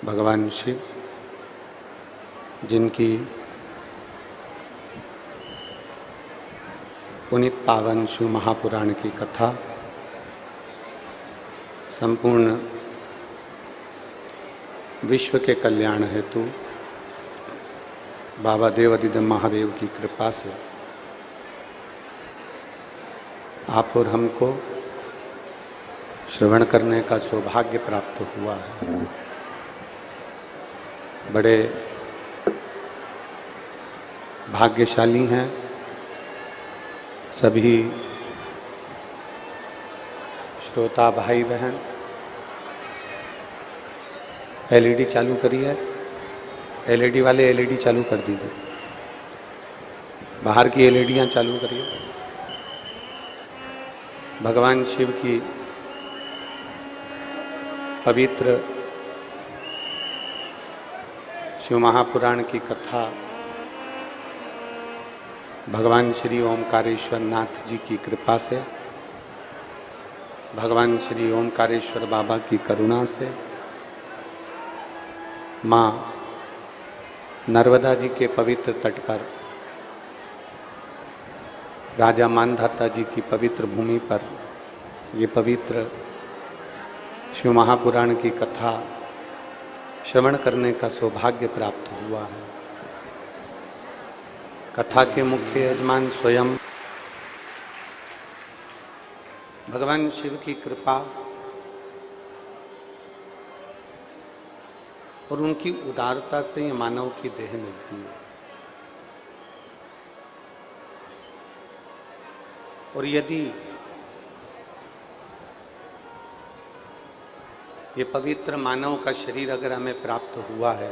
भगवान शिव, जिनकी पुनीत पावन शिव महापुराण की कथा संपूर्ण विश्व के कल्याण हेतु बाबा देवादिदेव महादेव की कृपा से आप और हमको श्रवण करने का सौभाग्य प्राप्त हुआ है। बड़े भाग्यशाली हैं सभी श्रोता भाई बहन। एलईडी चालू करिए, एलईडी वाले एलईडी चालू कर दीजिए, बाहर की एलईडियाँ चालू करिए। भगवान शिव की पवित्र शिव महापुराण की कथा भगवान श्री ओमकारेश्वर नाथ जी की कृपा से, भगवान श्री ओमकारेश्वर बाबा की करुणा से, माँ नर्मदा जी के पवित्र तट पर, राजा मानधाता जी की पवित्र भूमि पर ये पवित्र शिव महापुराण की कथा श्रवण करने का सौभाग्य प्राप्त हुआ है। कथा के मुख्य यजमान स्वयं भगवान शिव की कृपा और उनकी उदारता से ये मानव की देह मिलती है। और यदि ये पवित्र मानव का शरीर अगर हमें प्राप्त हुआ है,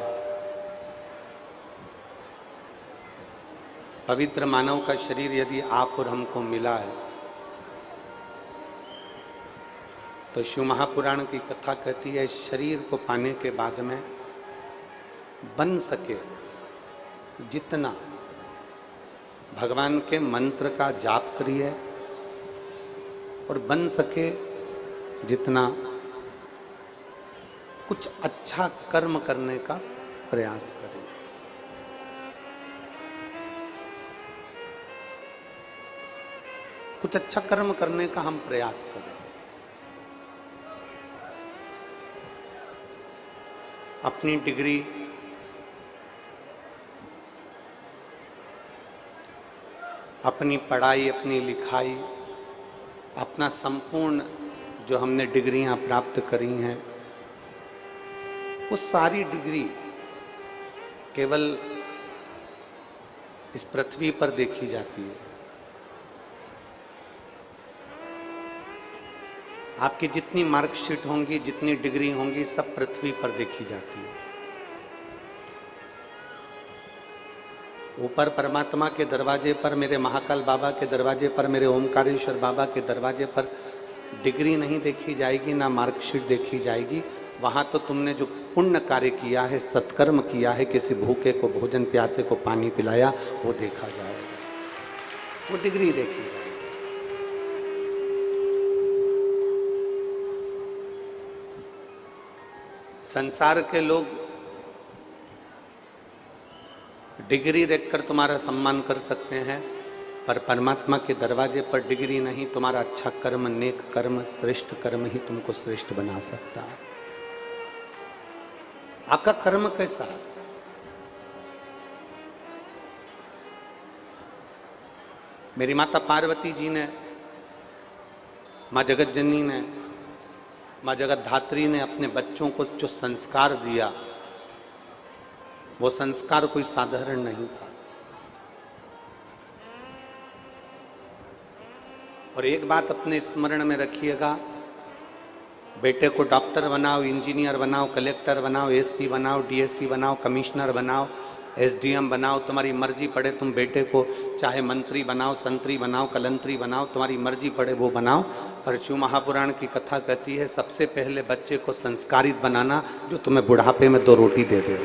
पवित्र मानव का शरीर यदि आप और हमको मिला है, तो शिव महापुराण की कथा कहती है इस शरीर को पाने के बाद में बन सके जितना भगवान के मंत्र का जाप करिए और बन सके जितना कुछ अच्छा कर्म करने का प्रयास करें। कुछ अच्छा कर्म करने का हम प्रयास करें। अपनी डिग्री, अपनी पढ़ाई, अपनी लिखाई, अपना संपूर्ण जो हमने डिग्रियां प्राप्त करी हैं, वो सारी डिग्री केवल इस पृथ्वी पर देखी जाती है। आपकी जितनी मार्कशीट होंगी, जितनी डिग्री होंगी, सब पृथ्वी पर देखी जाती है। ऊपर परमात्मा के दरवाजे पर, मेरे महाकाल बाबा के दरवाजे पर, मेरे ओमकारेश्वर बाबा के दरवाजे पर डिग्री नहीं देखी जाएगी, ना मार्कशीट देखी जाएगी। वहां तो तुमने जो पुण्य कार्य किया है, सत्कर्म किया है, किसी भूखे को भोजन, प्यासे को पानी पिलाया, वो देखा जाएगा, वो डिग्री देखी जाएगी। संसार के लोग डिग्री देखकर तुम्हारा सम्मान कर सकते हैं, पर परमात्मा के दरवाजे पर डिग्री नहीं, तुम्हारा अच्छा कर्म, नेक कर्म, श्रेष्ठ कर्म ही तुमको श्रेष्ठ बना सकता है। आपका कर्म कैसा है? मेरी माता पार्वती जी ने, माँ जगत जननी ने, माँ जगत धात्री ने अपने बच्चों को जो संस्कार दिया, वो संस्कार कोई साधारण नहीं था। और एक बात अपने स्मरण में रखिएगा, बेटे को डॉक्टर बनाओ, इंजीनियर बनाओ, कलेक्टर बनाओ, एसपी बनाओ, डीएसपी बनाओ, कमिश्नर बनाओ, एसडीएम बनाओ, तुम्हारी मर्जी पड़े तुम बेटे को चाहे मंत्री बनाओ, संतरी बनाओ, कलंतरी बनाओ, तुम्हारी मर्जी पड़े वो बनाओ। पर शिव महापुराण की कथा कहती है सबसे पहले बच्चे को संस्कारित बनाना, जो तुम्हें बुढ़ापे में 2 रोटी दे दे।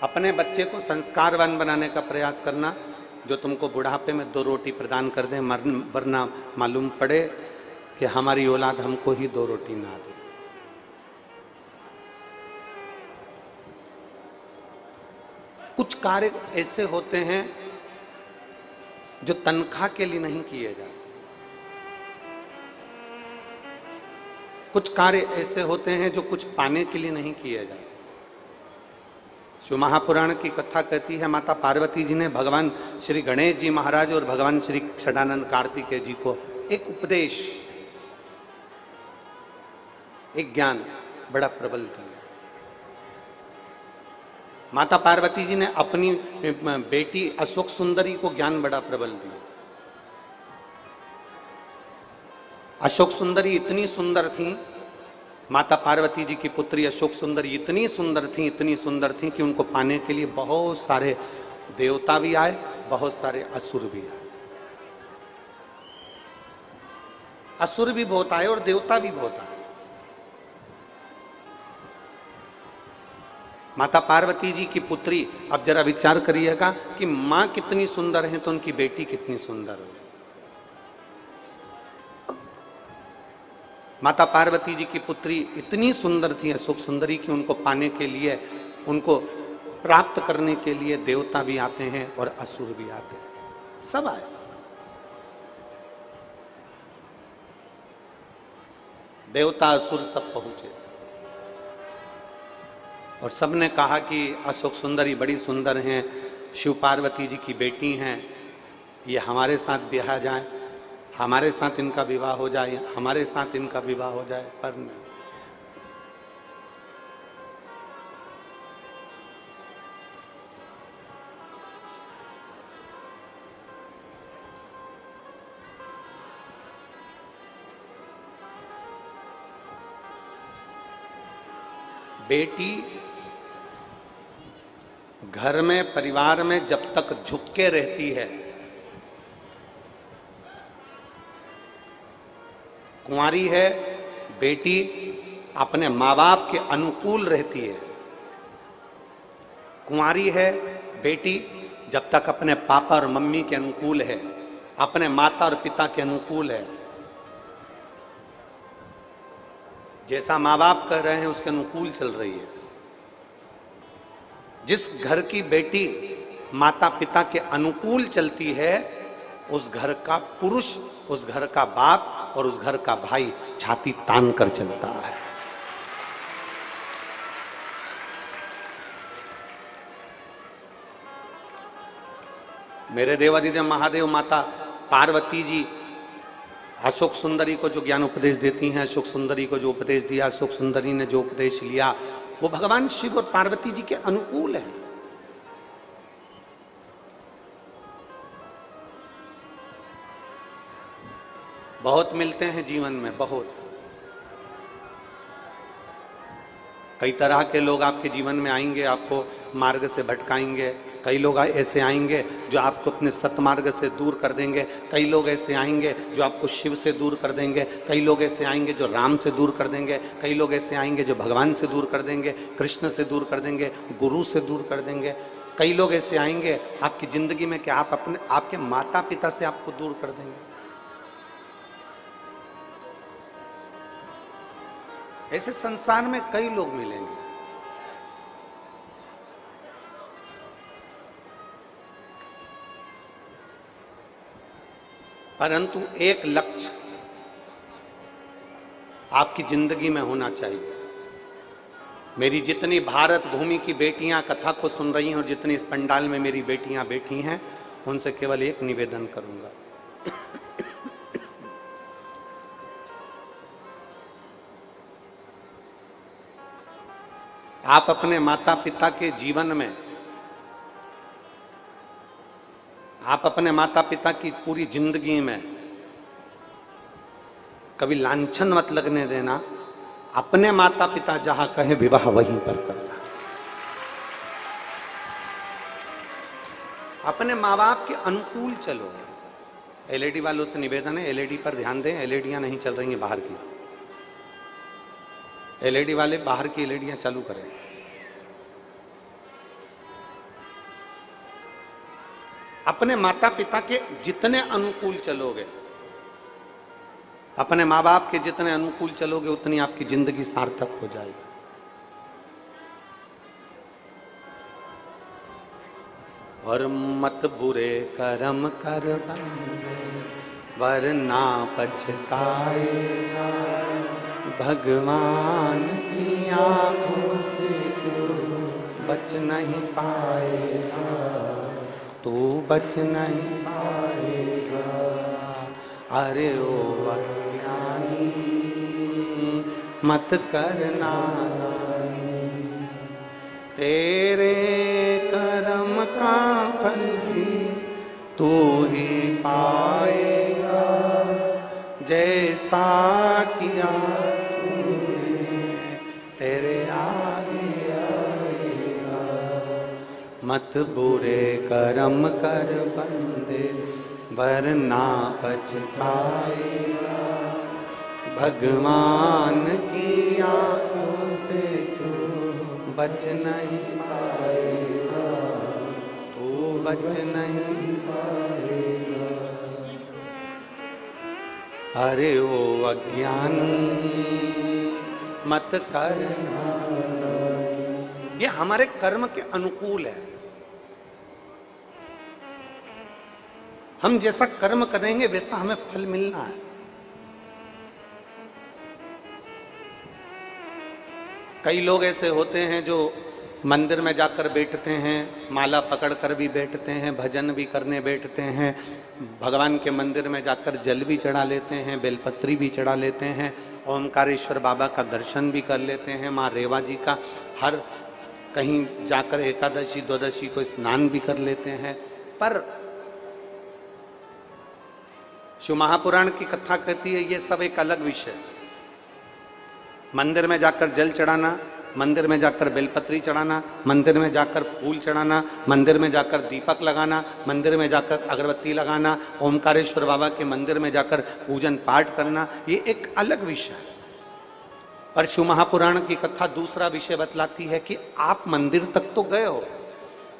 अपने बच्चे को संस्कारवान बनाने का प्रयास करना, जो तुमको बुढ़ापे में 2 रोटी प्रदान कर दें, वरना मालूम पड़े कि हमारी औलाद हमको ही 2 रोटी ना दे। कुछ कार्य ऐसे होते हैं जो तनख्वाह के लिए नहीं किए जाते। कुछ कार्य ऐसे होते हैं जो कुछ पाने के लिए नहीं किए जाते। शिव महापुराण की कथा कहती है, माता पार्वती जी ने भगवान श्री गणेश जी महाराज और भगवान श्री षडानंद कार्तिकेय जी को एक उपदेश, एक ज्ञान बड़ा प्रबल दिया। माता पार्वती जी ने अपनी बेटी अशोक सुंदरी को ज्ञान बड़ा प्रबल दिया। अशोक सुंदरी इतनी सुंदर थी, माता पार्वती जी की पुत्री अशोक सुंदरी इतनी सुंदर थी कि उनको पाने के लिए बहुत सारे देवता भी आए, बहुत सारे असुर भी आए। असुर भी बहुत आए और देवता भी बहुत आए। माता पार्वती जी की पुत्री, अब जरा विचार करिएगा कि मां कितनी सुंदर है तो उनकी बेटी कितनी सुंदर है। माता पार्वती जी की पुत्री इतनी सुंदर थी अशोक सुंदरी कि उनको पाने के लिए, उनको प्राप्त करने के लिए देवता भी आते हैं और असुर भी आते हैं, सब आए। देवता असुर सब पहुंचे और सबने कहा कि अशोक सुंदरी बड़ी सुंदर हैं, शिव पार्वती जी की बेटी हैं, ये हमारे साथ ब्याह जाए, हमारे साथ इनका विवाह हो जाए, हमारे साथ इनका विवाह हो जाए। पर नहीं, बेटी घर में परिवार में जब तक झुक के रहती है, कुंवारी है बेटी अपने माँ बाप के अनुकूल रहती है। कुंवारी है बेटी जब तक अपने पापा और मम्मी के अनुकूल है, अपने माता और पिता के अनुकूल है। जैसा माँ बाप कह रहे हैं उसके अनुकूल चल रही है। जिस घर की बेटी माता पिता के अनुकूल चलती है, उस घर का पुरुष, उस घर का बाप और उस घर का भाई छाती तान कर चलता है। मेरे देवादिदेव महादेव माता पार्वती जी अशोक सुंदरी को जो ज्ञान उपदेश देती हैं, अशोक सुंदरी को जो उपदेश दिया, अशोक सुंदरी ने जो उपदेश लिया, वो भगवान शिव और पार्वती जी के अनुकूल है। बहुत मिलते हैं जीवन में, बहुत कई तरह के लोग आपके जीवन में आएंगे, आपको मार्ग से भटकाएंगे। कई लोग ऐसे आएंगे जो आपको अपने सतमार्ग से दूर कर देंगे। कई लोग ऐसे आएंगे जो आपको शिव से दूर कर देंगे। कई लोग ऐसे आएंगे जो राम से दूर कर देंगे। कई लोग ऐसे आएंगे जो भगवान से दूर कर देंगे, कृष्ण से दूर कर देंगे, गुरु से दूर कर देंगे। कई लोग ऐसे आएंगे आपकी जिंदगी में कि आप अपने आपके माता पिता से आपको दूर कर देंगे। ऐसे संसार में कई लोग मिलेंगे। परंतु एक लक्ष्य आपकी जिंदगी में होना चाहिए। मेरी जितनी भारत भूमि की बेटियां कथा को सुन रही हैं और जितनी इस पंडाल में मेरी बेटियां बैठी हैं, उनसे केवल एक निवेदन करूंगा, आप अपने माता पिता के जीवन में, आप अपने माता पिता की पूरी जिंदगी में कभी लांछन मत लगने देना। अपने माता पिता जहां कहे विवाह वहीं पर करना। अपने माँ बाप के अनुकूल चलो। एलईडी वालों से निवेदन है, एलईडी पर ध्यान दें। एलईडियां नहीं चल रही हैं बाहर की। एलईडी वाले बाहर की एलईडियां चालू करें। अपने माता पिता के जितने अनुकूल चलोगे अपने माँ बाप के जितने अनुकूल चलोगे उतनी आपकी जिंदगी सार्थक हो जाएगी। और मत बुरे कर्म कर बंदे वरना पछताएगा, भगवान की आंखों से तू बच नहीं पाएगा, तू बच नहीं पाएगा। अरे ओ अज्ञानी मत करना तेरे कर्म का फल भी तू ही पाएगा, जैसा किया तूने तेरे आगे आएगा। मत बुरे कर्म कर बंदे वरना पछताएगा, भगवान की आंखों से बच नहीं पाएगा, तू बच नहीं पाएगा। अरे ओ अज्ञानी मत करना, ये हमारे कर्म के अनुकूल है। हम जैसा कर्म करेंगे वैसा हमें फल मिलना है। कई लोग ऐसे होते हैं जो मंदिर में जाकर बैठते हैं, माला पकड़कर भी बैठते हैं, भजन भी करने बैठते हैं, भगवान के मंदिर में जाकर जल भी चढ़ा लेते हैं, बेलपत्री भी चढ़ा लेते हैं, ओमकारेश्वर बाबा का दर्शन भी कर लेते हैं, माँ रेवा जी का हर कहीं जाकर एकादशी द्वादशी को स्नान भी कर लेते हैं। पर शिव महापुराण की कथा कहती है ये सब एक अलग विषय। मंदिर में जाकर जल चढ़ाना, मंदिर में जाकर बेलपत्री चढ़ाना, मंदिर में जाकर फूल चढ़ाना, मंदिर में जाकर दीपक लगाना, मंदिर में जाकर अगरबत्ती लगाना, ओमकारेश्वर बाबा के मंदिर में जाकर पूजन पाठ करना, ये एक अलग विषय है। पर शिव महापुराण की कथा दूसरा विषय बतलाती है कि आप मंदिर तक तो गए हो,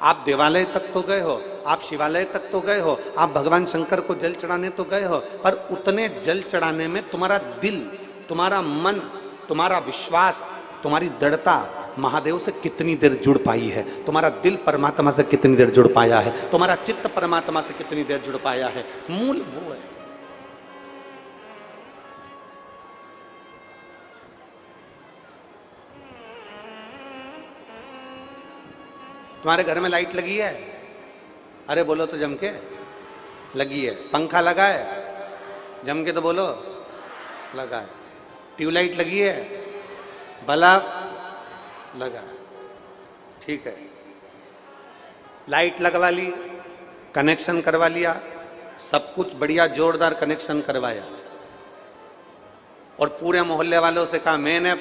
आप देवालय तक तो गए हो, आप शिवालय तक तो गए हो, आप भगवान शंकर को जल चढ़ाने तो गए हो, पर उतने जल चढ़ाने में तुम्हारा दिल, तुम्हारा मन, तुम्हारा विश्वास, तुम्हारी दृढ़ता महादेव से कितनी देर जुड़ पाई है, तुम्हारा दिल परमात्मा से कितनी देर जुड़ पाया है, तुम्हारा चित्त परमात्मा से कितनी देर जुड़ पाया है, मूल वो है। तुम्हारे घर में लाइट लगी है? अरे बोलो तो जम के। लगी है। पंखा लगा है? जम के तो बोलो। लगा है। ट्यूबलाइट लगी है? बल्ब लगा है। ठीक है। लाइट लगवा ली, कनेक्शन करवा लिया, सब कुछ बढ़िया जोरदार कनेक्शन करवाया और पूरे मोहल्ले वालों से कहा मैंने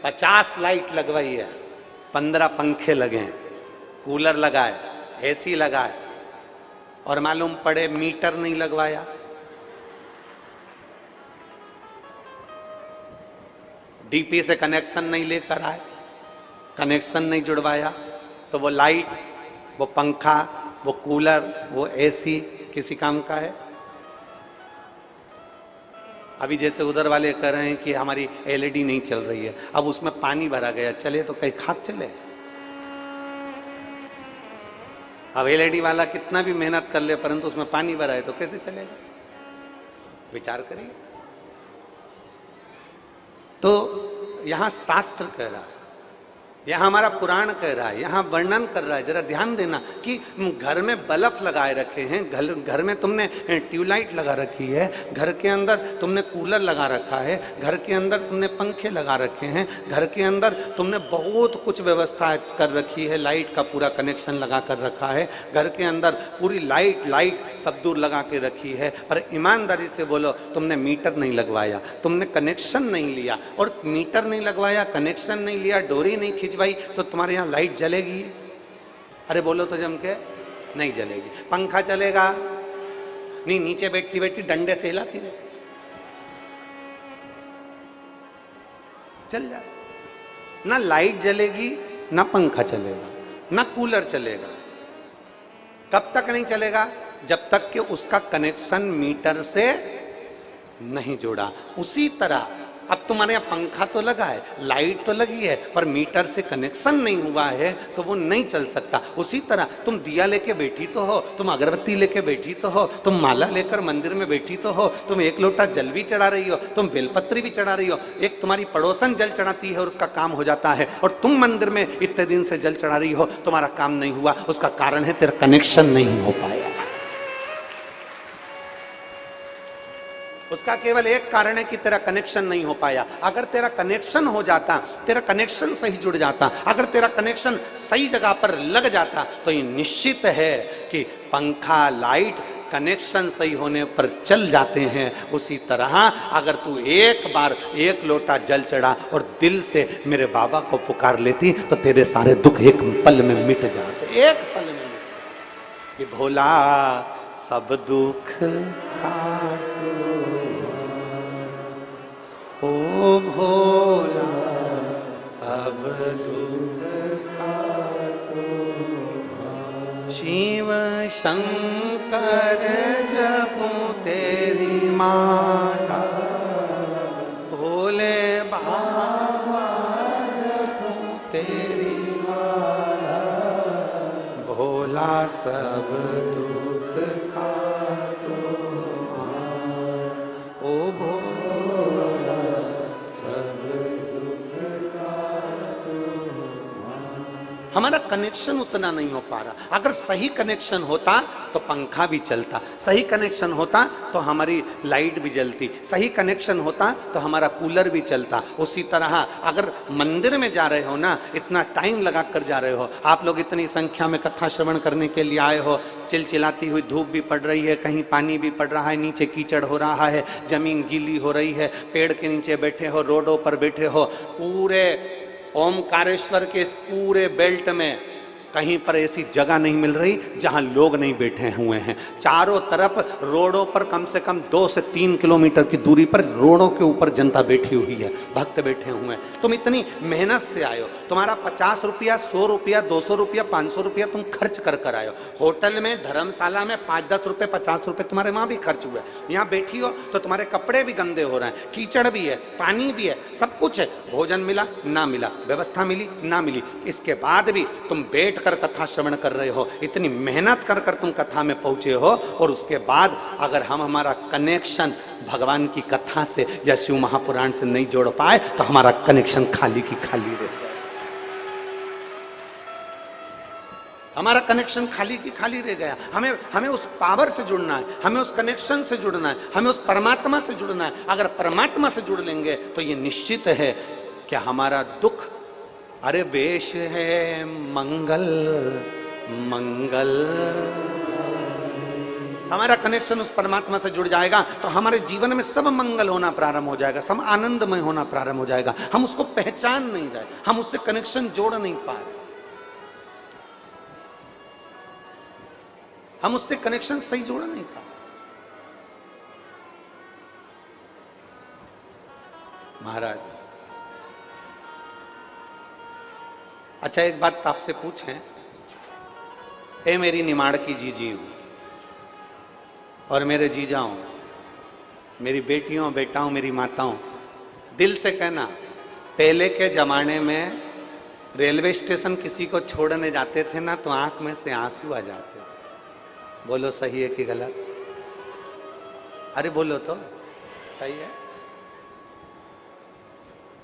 50 लाइट लगवाई है, 15 पंखे लगे हैं, कूलर लगाए, एसी लगाए, और मालूम पड़े मीटर नहीं लगवाया। डीपी से कनेक्शन नहीं लेकर आए, कनेक्शन नहीं जुड़वाया, तो वो लाइट, वो पंखा, वो कूलर, वो एसी किसी काम का है? अभी जैसे उधर वाले कह रहे हैं कि हमारी एलईडी नहीं चल रही है, अब उसमें पानी भरा गया, चले तो कहीं खाक चले। अब एलईडी वाला कितना भी मेहनत कर ले परंतु उसमें पानी भरा है तो कैसे चलेगा? विचार करिए। तो यहां शास्त्र कह रहा है, यहां हमारा पुराण कह रहा है, यहां वर्णन कर रहा है, जरा ध्यान देना कि घर में बल्ब लगाए रखे हैं, घर में तुमने ट्यूबलाइट लगा रखी है, घर के अंदर तुमने कूलर लगा रखा है, घर के अंदर तुमने पंखे लगा रखे हैं, घर के अंदर तुमने बहुत कुछ व्यवस्था कर रखी है, लाइट का पूरा कनेक्शन लगा कर रखा है, घर के अंदर पूरी लाइट सब दूर लगा के रखी है, पर ईमानदारी से बोलो तुमने मीटर नहीं लगवाया, तुमने कनेक्शन नहीं लिया, और मीटर नहीं लगवाया, कनेक्शन नहीं लिया, डोरी नहीं खींच भाई, तो तुम्हारे यहाँ लाइट जलेगी? अरे बोलो तो जम के। नहीं जलेगी। पंखा चलेगा? नहीं, नीचे बैठती बैठती डंडे से हिलाती रहे, चल जाए। ना लाइट जलेगी, ना पंखा चलेगा, ना कूलर चलेगा। कब तक नहीं चलेगा? जब तक कि उसका कनेक्शन मीटर से नहीं जोड़ा। उसी तरह अब तुम्हारे यहाँ पंखा तो लगा है, लाइट तो लगी है, पर मीटर से कनेक्शन नहीं हुआ है तो वो नहीं चल सकता। उसी तरह तुम दिया लेके बैठी तो हो, तुम अगरबत्ती लेके बैठी तो हो, तुम माला लेकर मंदिर में बैठी तो हो, तुम एक लोटा जल भी चढ़ा रही हो, तुम बेलपत्री भी चढ़ा रही हो, एक तुम्हारी पड़ोसन जल चढ़ाती है और उसका काम हो जाता है, और तुम मंदिर में इतने दिन से जल चढ़ा रही हो, तुम्हारा काम नहीं हुआ। उसका कारण है तेरा कनेक्शन नहीं हो पाया। उसका केवल एक कारण है कि तेरा कनेक्शन नहीं हो पाया। अगर तेरा कनेक्शन हो जाता, तेरा कनेक्शन सही जुड़ जाता, अगर तेरा कनेक्शन सही जगह पर लग जाता, तो ये निश्चित है कि पंखा, लाइट कनेक्शन सही होने पर चल जाते हैं। उसी तरह अगर तू एक बार एक लोटा जल चढ़ा और दिल से मेरे बाबा को पुकार लेती, तो तेरे सारे दुख एक पल में मिट जाते, एक पल में मिट। ये भोला सब दुख काटो, ओ भोला सब दुख काटो, शिव शंकर जपो तेरी माला, भोले बाबा जपो तेरी माला, भोला सब दुख काटो, ओ भोला सब दुख काटो। हमारा कनेक्शन उतना नहीं हो पा रहा। अगर सही कनेक्शन होता तो पंखा भी चलता, सही कनेक्शन होता तो हमारी लाइट भी जलती, सही कनेक्शन होता तो हमारा कूलर भी चलता। उसी तरह अगर मंदिर में जा रहे हो ना, इतना टाइम लगा कर जा रहे हो, आप लोग इतनी संख्या में कथा श्रवण करने के लिए आए हो, चिलचिलाती हुई धूप भी पड़ रही है, कहीं पानी भी पड़ रहा है, नीचे कीचड़ हो रहा है, जमीन गीली हो रही है, पेड़ के नीचे बैठे हो, रोडों पर बैठे हो, पूरे ओमकारेश्वर के इस पूरे बेल्ट में कहीं पर ऐसी जगह नहीं मिल रही जहां लोग नहीं बैठे हुए हैं। चारों तरफ रोडों पर कम से कम 2 से 3 किलोमीटर की दूरी पर रोडों के ऊपर जनता बैठी हुई है, भक्त बैठे हुए हैं। तुम इतनी मेहनत से आए हो, तुम्हारा 50 रुपया, 100 रुपया, 200 रुपया, 500 रुपया तुम खर्च कर कर आए हो। होटल में, धर्मशाला में 5-10 रुपये, 50 रुपये तुम्हारे वहां भी खर्च हुए। यहाँ बैठी हो तो तुम्हारे कपड़े भी गंदे हो रहे हैं, कीचड़ भी है, पानी भी है, सब कुछ है। भोजन मिला ना मिला, व्यवस्था मिली ना मिली, इसके बाद भी तुम बैठ कर कथा श्रवण कर रहे हो, इतनी मेहनत कर कर तुम कथा में पहुंचे हो, और उसके बाद अगर हम हमारा कनेक्शन भगवान की कथा से या शिव महापुराण से नहीं जोड़ पाए तो हमारा कनेक्शन खाली की खाली रह जाए। हमारा कनेक्शन खाली की खाली रह गया। हमें उस पावर से जुड़ना है, हमें उस कनेक्शन से जुड़ना है, हमें उस परमात्मा से जुड़ना है। अगर परमात्मा से जुड़ लेंगे तो ये निश्चित है कि हमारा दुख, अरे वेश है मंगल मंगल, हमारा कनेक्शन उस परमात्मा से जुड़ जाएगा तो हमारे जीवन में सब मंगल होना प्रारंभ हो जाएगा, सब आनंदमय होना प्रारंभ हो जाएगा। हम उसको पहचान नहीं रहे, हम उससे कनेक्शन जोड़ नहीं पा रहे, हम उससे कनेक्शन सही जोड़ नहीं पा रहे। महाराज, अच्छा एक बात आपसे पूछें, ए मेरी निमाड़ की जीजी हूं और मेरे जीजाओं, मेरी बेटियों बेटाओं, मेरी माताओं, दिल से कहना, पहले के जमाने में रेलवे स्टेशन किसी को छोड़ने जाते थे ना तो आंख में से आंसू आ जाते थे। बोलो सही है कि गलत? अरे बोलो तो सही है।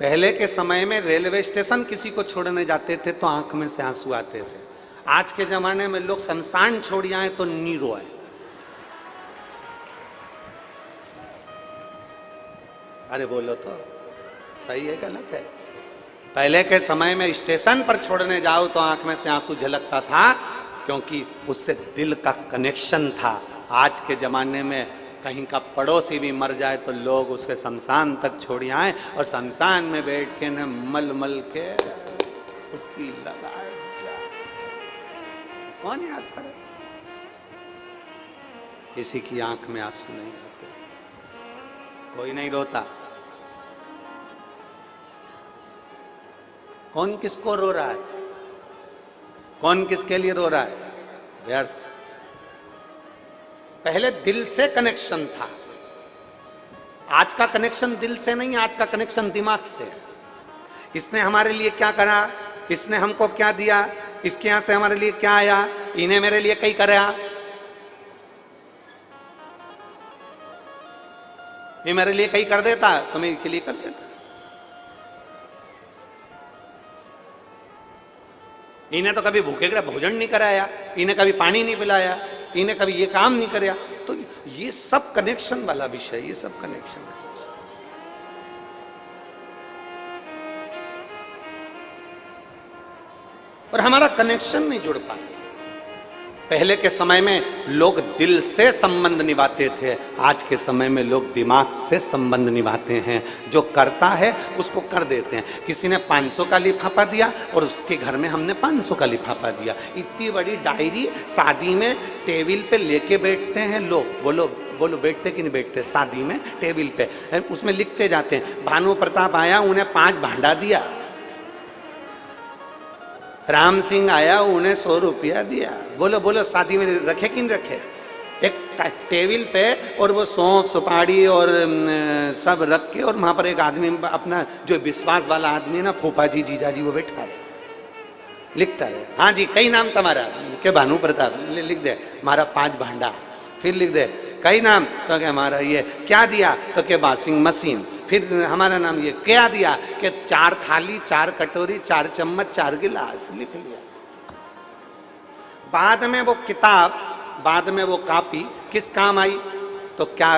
पहले के समय में रेलवे स्टेशन किसी को छोड़ने जाते थे तो आंख में से आंसू आते थे। आज के जमाने में लोग शमशान छोड़ आए तो नी रोए। अरे बोलो तो सही है गलत है? पहले के समय में स्टेशन पर छोड़ने जाओ तो आंख में से आंसू झलकता था, क्योंकि उससे दिल का कनेक्शन था। आज के जमाने में कहीं का पड़ोसी भी मर जाए तो लोग उसके शमशान तक छोड़ आए और शमशान में बैठ के न मल मल के फुटकी लगाए जाए। कौन याद करे? किसी की आंख में आंसू नहीं आते, कोई नहीं रोता। कौन किसको रो रहा है? कौन किसके लिए रो रहा है? व्यर्थ। पहले दिल से कनेक्शन था, आज का कनेक्शन दिल से नहीं, आज का कनेक्शन दिमाग से है। इसने हमारे लिए क्या करा, इसने हमको क्या दिया, इसके यहां से हमारे लिए क्या आया, इन्हें मेरे लिए कई करा, ये मेरे लिए कई कर देता तो मैं इसके लिए कर देता। इन्हें तो कभी भूखे का भोजन नहीं कराया, इन्हें कभी पानी नहीं पिलाया, इन्हें कभी ये काम नहीं कराया। तो ये सब कनेक्शन वाला विषय, ये सब कनेक्शन है। और हमारा कनेक्शन नहीं जुड़ पाया। पहले के समय में लोग दिल से संबंध निभाते थे, आज के समय में लोग दिमाग से संबंध निभाते हैं। जो करता है उसको कर देते हैं। किसी ने 500 का लिफाफा दिया और उसके घर में हमने 500 का लिफाफा दिया। इतनी बड़ी डायरी शादी में टेबल पे लेके बैठते हैं लोग। बोलो बोलो, बैठते कि नहीं बैठते? शादी में टेबल पे उसमें लिखते जाते हैं, भानु प्रताप आया उन्हें 5 भांडा दिया, राम सिंह आया उन्हें 100 रुपया दिया। बोलो बोलो, शादी में रखे कि नहीं रखे? एक टेबल पे और वो सौंफ सुपारी और सब रख के, और वहां पर एक आदमी अपना जो विश्वास वाला आदमी है ना, फूफा जी जीजा जी, वो बैठा रहे, लिखता रहे, हाँ जी कई नाम तुम्हारा, के भानु प्रताप लिख दे हमारा 5 भांडा, फिर लिख दे कई नाम, तो क्या हमारा ये क्या दिया, तो क्या वॉशिंग मशीन, फिर हमारा नाम ये क्या दिया, कि 4 थाली 4 कटोरी 4 चम्मच 4 गिलास, लिख लिया। बाद में वो किताब, बाद में वो कॉपी किस काम आई? तो क्या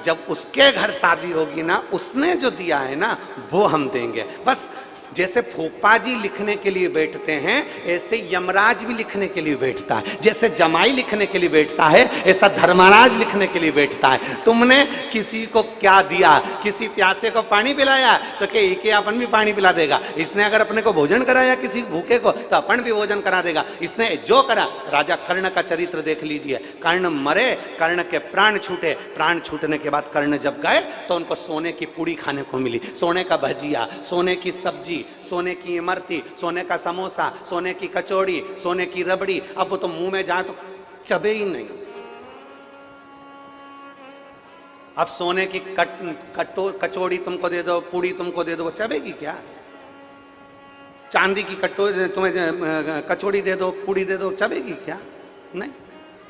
जब उसके घर शादी होगी ना, उसने जो दिया है ना वो हम देंगे। बस जैसे फूफा जी लिखने के लिए बैठते हैं, ऐसे यमराज भी लिखने के लिए बैठता है। जैसे जमाई लिखने के लिए बैठता है, ऐसा धर्मराज लिखने के लिए बैठता है। तुमने किसी को क्या दिया? किसी प्यासे को पानी पिलाया तो क्या अपन भी पानी पिला देगा। इसने अगर अपने को भोजन कराया किसी भूखे को, तो अपन भी भोजन करा देगा। इसने जो करा, राजा कर्ण का चरित्र देख लीजिए। कर्ण मरे, कर्ण के प्राण छूटे, प्राण छूटने के बाद कर्ण जब गए तो उनको सोने की पूड़ी खाने को मिली, सोने का भजिया, सोने की सब्जी, सोने की इमरती, सोने का समोसा, सोने की कचौड़ी, सोने की रबड़ी। अब वो तो मुंह में जाए तो चबे ही नहीं। अब सोने की कचौड़ी तुमको दे दो, पूड़ी तुमको दे दो, वो चबेगी क्या? चांदी की तुम्हें कचौड़ी दे दो, पूड़ी दे दो, चबेगी क्या? नहीं।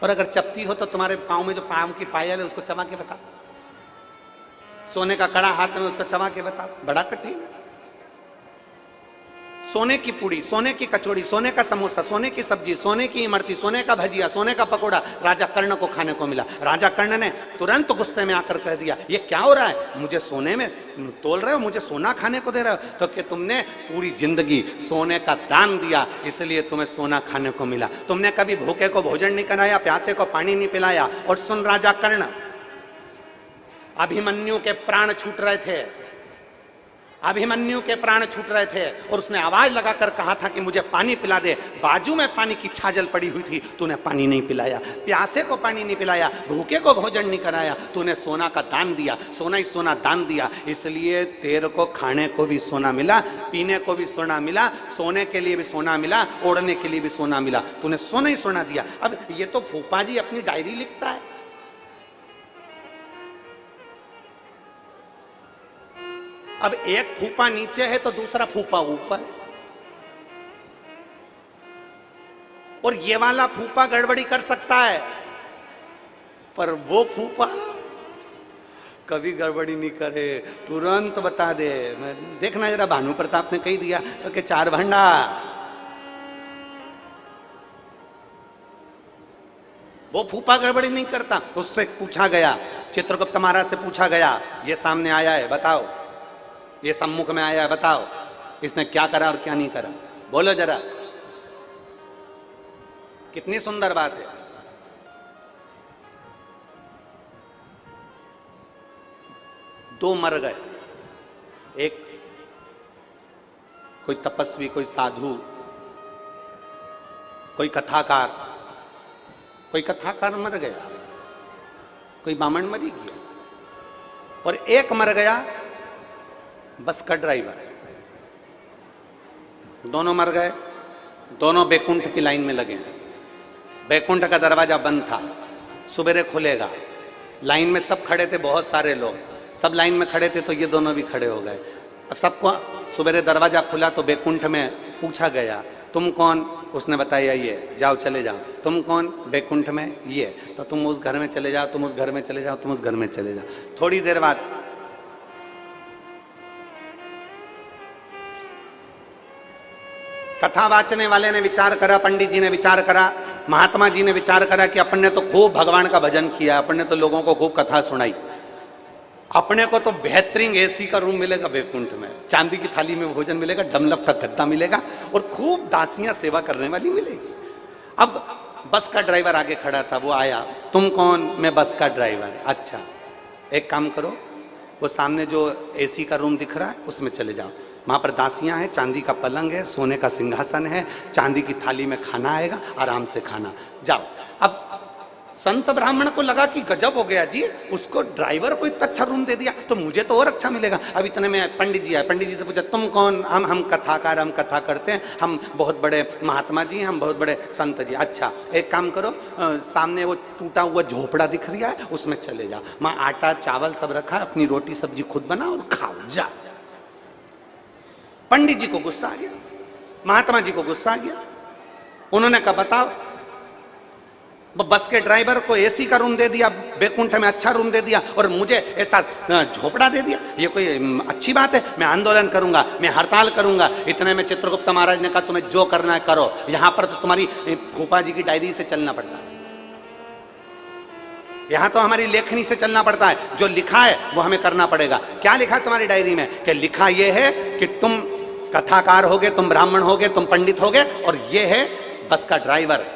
और अगर चपती हो तो तुम्हारे पाँव में जो पाँव की पायल है उसको चबा के बताओ। सोने का कड़ा हाथ में, उसको चबा के बताओ, बड़ा कठिन है। सोने की पूड़ी, सोने की कचौड़ी, सोने का समोसा, सोने की सब्जी, सोने की इमरती, सोने का भजिया, सोने का पकोड़ा राजा कर्ण को खाने को मिला। राजा कर्ण ने तुरंत गुस्से में आकर कह दिया, ये क्या हो रहा है? मुझे सोने में तोल रहे हो, मुझे सोना खाने को दे रहे हो? तो कि तुमने पूरी जिंदगी सोने का दान दिया, इसलिए तुम्हें सोना खाने को मिला। तुमने कभी भूखे को भोजन नहीं कराया, प्यासे को पानी नहीं पिलाया। और सुन राजा कर्ण, अभिमन्यु के प्राण छूट रहे थे, अभिमन्यु के प्राण छूट रहे थे, और उसने आवाज लगाकर कहा था कि मुझे पानी पिला दे। बाजू में पानी की छाजल पड़ी हुई थी, तूने पानी नहीं पिलाया, प्यासे को पानी नहीं पिलाया, भूखे को भोजन नहीं कराया, तूने सोना का दान दिया, सोना ही सोना दान दिया। इसलिए तेरे को खाने को भी सोना मिला, पीने को भी सोना मिला, सोने के लिए भी सोना मिला, ओढ़ने के लिए भी सोना मिला, तूने सोना ही सोना दिया। अब ये तो फूफा जी अपनी डायरी लिखता है। अब एक फूफा नीचे है तो दूसरा फूफा ऊपर, और ये वाला फूफा गड़बड़ी कर सकता है, पर वो फूफा कभी गड़बड़ी नहीं करे, तुरंत बता दे। देखना जरा, भानु प्रताप ने कही दिया तो कि 4 भंडा, वो फूफा गड़बड़ी नहीं करता। उससे पूछा गया, चित्रगुप्त महाराज से पूछा गया, ये सामने आया है बताओ, ये सम्मुख में आया है बताओ, इसने क्या करा और क्या नहीं करा, बोलो जरा। कितनी सुंदर बात है। दो मर गए, एक कोई तपस्वी, कोई साधु, कोई कथाकार, कोई कथाकार मर गया, कोई बामण मरी गया, और एक मर गया बस का ड्राइवर। दोनों मर गए, दोनों बैकुंठ की लाइन में लगे हैं। बैकुंठ का दरवाजा बंद था, सुबेरे खुलेगा। लाइन में सब खड़े थे, बहुत सारे लोग, सब लाइन में खड़े थे तो ये दोनों भी खड़े हो गए। अब सबको सुबेरे दरवाजा खुला तो बैकुंठ में पूछा गया, तुम कौन? उसने बताया ये, जाओ चले जाओ। तुम कौन? बैकुंठ में ये, तो तुम उस घर में चले जाओ, तुम उस घर में चले जाओ, तुम उस घर में चले जाओ। थोड़ी देर बाद कथा वाचने वाले ने विचार करा, पंडित जी ने विचार करा, महात्मा जी ने विचार करा कि अपन ने तो खूब भगवान का भजन किया, अपन ने तो लोगों को खूब कथा सुनाई, अपने को तो बेहतरीन एसी का रूम मिलेगा बैकुंठ में, चांदी की थाली में भोजन मिलेगा, डमलप का गद्दा मिलेगा और खूब दासियां सेवा करने वाली मिलेगी। अब बस का ड्राइवर आगे खड़ा था, वो आया, तुम कौन? मैं बस का ड्राइवर। अच्छा, एक काम करो, वो सामने जो एसी का रूम दिख रहा है उसमें चले जाओ, वहां पर दासियां हैं, चांदी का पलंग है, सोने का सिंहासन है, चांदी की थाली में खाना आएगा, आराम से खाना, जाओ। अब संत ब्राह्मण को लगा कि गजब हो गया जी, उसको ड्राइवर को इतना अच्छा रूम दे दिया तो मुझे तो और अच्छा मिलेगा। अब इतने में पंडित जी आए, पंडित जी से पूछा, तुम कौन? हम कथाकार, हम कथा करते हैं, हम बहुत बड़े महात्मा जी हैं, हम बहुत बड़े संत जी। अच्छा, एक काम करो, सामने वो टूटा हुआ झोपड़ा दिख रहा है उसमें चले जाओ, वहां आटा चावल सब रखा है, अपनी रोटी सब्जी खुद बनाओ और खाओ, जा। पंडित जी को गुस्सा आ गया, महात्मा जी को गुस्सा आ गया, उन्होंने कहा बताओ, बस के ड्राइवर को एसी का रूम दे दिया, बैकुंठ में अच्छा रूम दे दिया और मुझे ऐसा झोपड़ा दे दिया, ये कोई अच्छी बात है? मैं आंदोलन करूंगा, मैं हड़ताल करूंगा। इतने में चित्रगुप्त महाराज ने कहा तुम्हें जो करना है करो, यहां पर तो तुम्हारी फूफा जी की डायरी से चलना पड़ता है, यहां तो हमारी लेखनी से चलना पड़ता है, जो लिखा है वो हमें करना पड़ेगा। क्या लिखा है तुम्हारी डायरी में? कि लिखा यह है कि तुम कथाकार होगे, तुम ब्राह्मण होगे, तुम पंडित होगे, और ये है बस का ड्राइवर।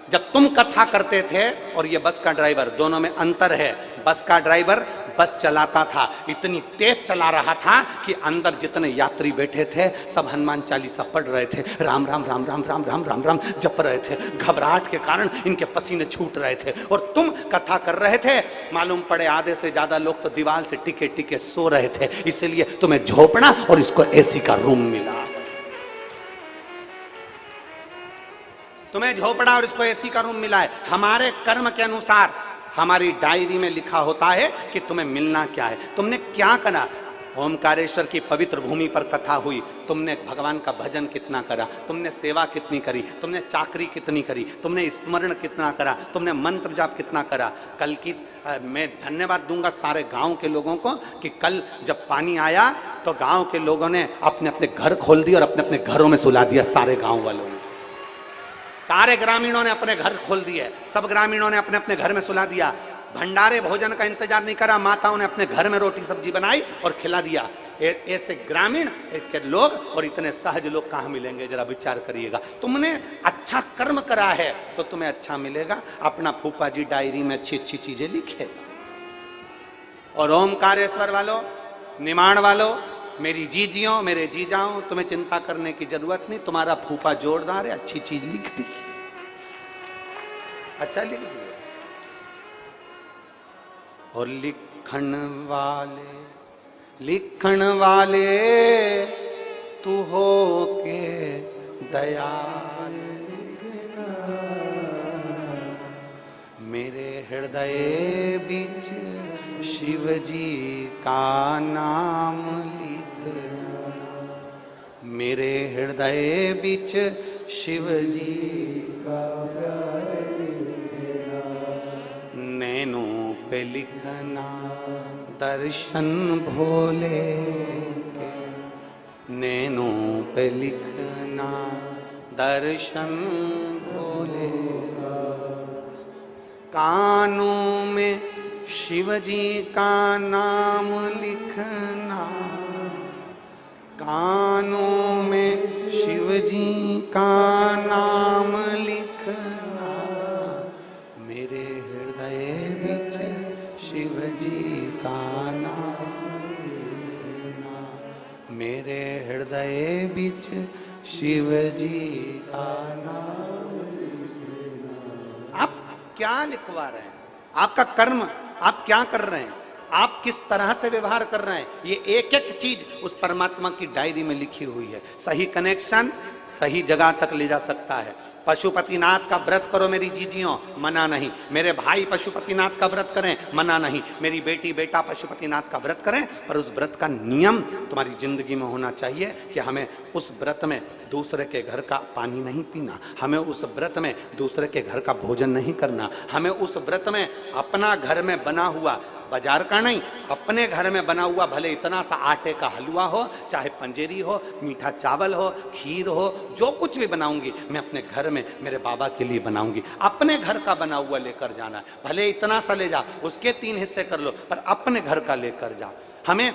जब तुम कथा करते थे और ये बस का ड्राइवर, दोनों में अंतर है। बस का ड्राइवर बस चलाता था, इतनी तेज चला रहा था कि अंदर जितने यात्री बैठे थे सब हनुमान चालीसा पढ़ रहे थे, राम राम राम राम राम राम राम राम जप रहे थे, घबराहट के कारण इनके पसीने छूट रहे थे। और तुम कथा कर रहे थे, मालूम पड़े आधे से ज्यादा लोग तो दीवार से टिके टिके सो रहे थे, इसलिए तुम्हें झोपड़ा और इसको एसी का रूम मिला। तुम्हें झोपड़ा और इसको एसी का रूम मिला है। हमारे कर्म के अनुसार हमारी डायरी में लिखा होता है कि तुम्हें मिलना क्या है। तुमने क्या करा? ओमकारेश्वर की पवित्र भूमि पर कथा हुई, तुमने भगवान का भजन कितना करा, तुमने सेवा कितनी करी, तुमने चाकरी कितनी करी, तुमने स्मरण कितना करा, तुमने मंत्र जाप कितना करा। कल की मैं धन्यवाद दूंगा सारे गांव के लोगों को कि कल जब पानी आया तो गांव के लोगों ने अपने अपने घर खोल दिए और अपने अपने घरों में सुला दिया। सारे गांव वालों ने, सारे ग्रामीणों ने अपने घर खोल दिए, सब ग्रामीणों ने अपने अपने घर में सुला दिया। भंडारे भोजन का इंतजार नहीं करा, माताओं ने अपने घर में रोटी सब्जी बनाई और खिला दिया। ऐसे ग्रामीण के लोग और इतने सहज लोग कहाँ मिलेंगे? जरा विचार करिएगा। तुमने अच्छा कर्म करा है तो तुम्हें अच्छा मिलेगा। अपना फूफा जी डायरी में अच्छी अच्छी चीजें लिखे। और ओमकारेश्वर वालों, निमाण वालों, मेरी जीजियों, मेरे जीजाओं, तुम्हें चिंता करने की जरूरत नहीं। तुम्हारा फूफा जोरदार है, अच्छी चीज लिख दी, अच्छा लिख दिया। और लिखण वाले तू हो के दयाल, मेरे हृदय बीच शिव जी का नाम लिखना, मेरे हृदय बीच शिव जी का प्यार लिखना, नैनों पे लिखना दर्शन भोले के, नैनों पे लिखना दर्शन भोले, कानों में शिव जी का नाम लिखना, कानों में शिव जी का नाम लिखना, मेरे हृदय बिच शिव जी का नाम लिखना, मेरे हृदय बिच शिव जी का नाम लिखना। आप क्या लिखवा रहे हैं? आपका कर्म आप क्या कर रहे हैं? आप किस तरह से व्यवहार कर रहे हैं? ये एक एक चीज उस परमात्मा की डायरी में लिखी हुई है। सही कनेक्शन, सही जगह तक ले जा सकता है। पशुपतिनाथ का व्रत करो मेरी जीजियों, मना नहीं। मेरे भाई पशुपतिनाथ का व्रत करें, मना नहीं। मेरी बेटी बेटा पशुपतिनाथ का व्रत करें, पर उस व्रत का नियम तुम्हारी जिंदगी में होना चाहिए कि हमें उस व्रत में दूसरे के घर का पानी नहीं पीना, हमें उस व्रत में दूसरे के घर का भोजन नहीं करना, हमें उस व्रत में अपना घर में बना हुआ, बाजार का नहीं, अपने घर में बना हुआ, भले इतना सा आटे का हलवा हो, चाहे पंजेरी हो, मीठा चावल हो, खीर हो, जो कुछ भी बनाऊंगी मैं अपने घर में मेरे बाबा के लिए बनाऊंगी। अपने घर का बना हुआ लेकर जाना है, भले इतना सा ले जा, उसके 3 हिस्से कर लो, पर अपने घर का लेकर जा। हमें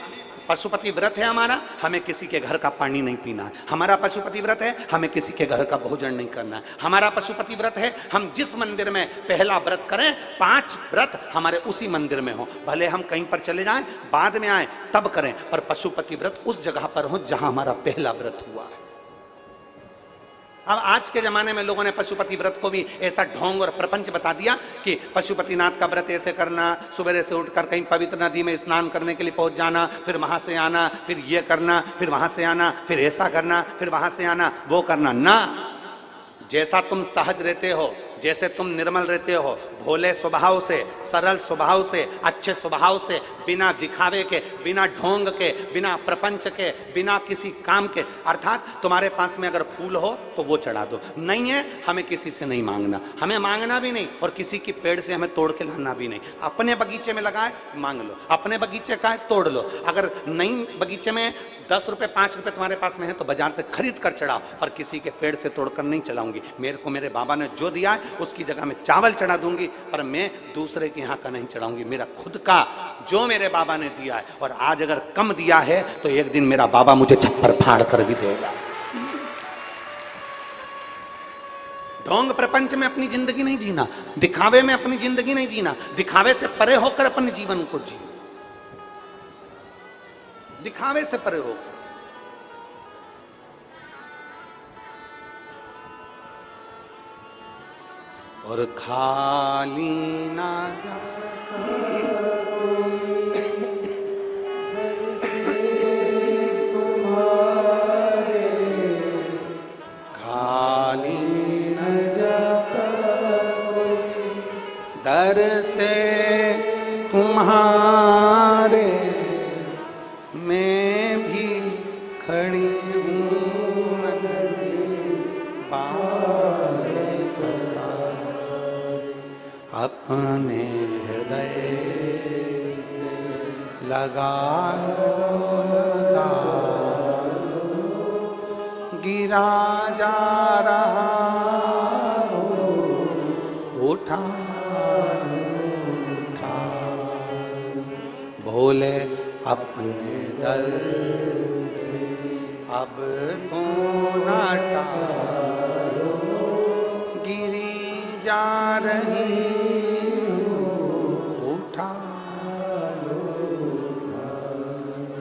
पशुपति व्रत है हमारा, हमें किसी के घर का पानी नहीं पीना है। हमारा पशुपति व्रत है, हमें किसी के घर का भोजन नहीं करना है। हमारा पशुपति व्रत है, हम जिस मंदिर में पहला व्रत करें, 5 व्रत हमारे उसी मंदिर में हो, भले हम कहीं पर चले जाएं, बाद में आए तब करें, पर पशुपति व्रत उस जगह पर हो जहां हमारा पहला व्रत हुआ है। अब आज के जमाने में लोगों ने पशुपति व्रत को भी ऐसा ढोंग और प्रपंच बता दिया कि पशुपतिनाथ का व्रत ऐसे करना, सुबह से उठकर कहीं पवित्र नदी में स्नान करने के लिए पहुंच जाना, फिर वहां से आना, फिर ये करना, फिर वहां से आना, फिर ऐसा करना, फिर वहां से आना, वो करना ना। जैसा तुम सहज रहते हो, जैसे तुम निर्मल रहते हो, भोले स्वभाव से, सरल स्वभाव से, अच्छे स्वभाव से, बिना दिखावे के, बिना ढोंग के, बिना प्रपंच के, बिना किसी काम के, अर्थात तुम्हारे पास में अगर फूल हो तो वो चढ़ा दो, नहीं है हमें किसी से नहीं मांगना, हमें मांगना भी नहीं और किसी की पेड़ से हमें तोड़ के लाना भी नहीं। अपने बगीचे में लगाए मांग लो, अपने बगीचे का है तोड़ लो, अगर नहीं बगीचे में 10 रुपए 5 रुपए तुम्हारे पास में है तो बाजार से खरीद कर चढ़ाओ, पर किसी के पेड़ से तोड़कर नहीं चलाऊंगी। मेरे को मेरे बाबा ने जो दिया है उसकी जगह में चावल चढ़ा दूंगी, पर मैं दूसरे के यहाँ का नहीं चढ़ाऊंगी। मेरा खुद का जो मेरे बाबा ने दिया है, और आज अगर कम दिया है तो एक दिन मेरा बाबा मुझे छप्पर फाड़ कर भी देगा। ढोंग प्रपंच में अपनी जिंदगी नहीं जीना, दिखावे में अपनी जिंदगी नहीं जीना, दिखावे से परे होकर अपने जीवन को जियो, दिखावे से परे हो। और खाली ना जा खाली न जाता दर से तुम्हारे, मैं भी खड़ी हूँ अपने हृदय से लगा लो, गिरा जा रहा हो, उठा भोले अपने दर से अब तो ना टालो, गिरी जा रही उठा लो।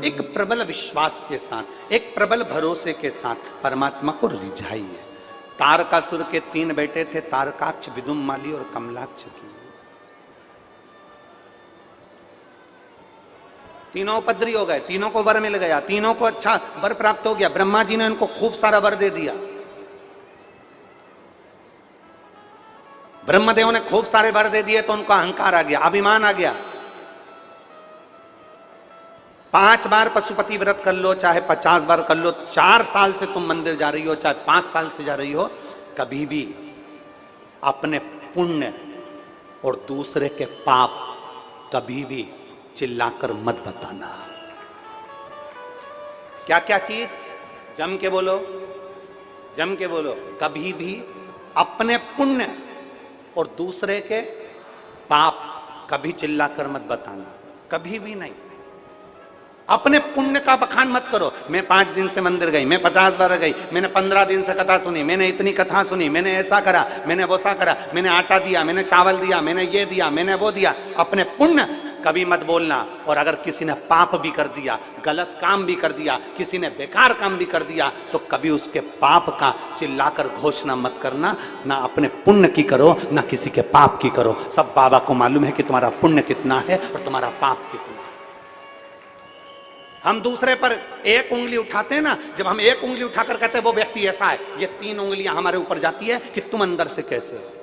एक प्रबल विश्वास के साथ, एक प्रबल भरोसे के साथ परमात्मा को रिझाइए। तारकासुर के 3 बेटे थे, तारकाक्ष, विदुम्माली और कमलाक्ष की। तीनों उपद्री हो गए, तीनों को वर मिल गया, तीनों को अच्छा वर प्राप्त हो गया। ब्रह्मा जी ने उनको खूब सारा वर दे दिया, ब्रह्मदेव ने खूब सारे वर दे दिए तो उनको अहंकार आ गया, अभिमान आ गया। 5 बार पशुपति व्रत कर लो, चाहे 50 बार कर लो, 4 साल से तुम मंदिर जा रही हो, चाहे 5 साल से जा रही हो, कभी भी अपने पुण्य और दूसरे के पाप कभी भी चिल्लाकर मत बताना। क्या क्या चीज? जम के बोलो, जम के बोलो। कभी भी अपने पुण्य और दूसरे के पाप कभी चिल्लाकर मत बताना, कभी भी नहीं। अपने पुण्य का बखान मत करो। मैं 5 दिन से मंदिर गई, मैं 50 बार गई, मैंने 15 दिन से कथा सुनी, मैंने इतनी कथा सुनी, मैंने ऐसा करा, मैंने वैसा करा, मैंने आटा दिया, मैंने चावल दिया, मैंने ये दिया, मैंने वो दिया। अपने पुण्य कभी मत बोलना। और अगर किसी ने पाप भी कर दिया, गलत काम भी कर दिया, किसी ने बेकार काम भी कर दिया, तो कभी उसके पाप का चिल्लाकर घोषणा मत करना। ना अपने पुण्य की करो, ना किसी के पाप की करो। सब बाबा को मालूम है कि तुम्हारा पुण्य कितना है और तुम्हारा पाप कितना है। हम दूसरे पर एक उंगली उठाते हैं ना, जब हम एक उंगली उठाकर कहते हैं वो व्यक्ति ऐसा है, ये 3 उंगलियां हमारे ऊपर जाती है कि तुम अंदर से कैसे हो।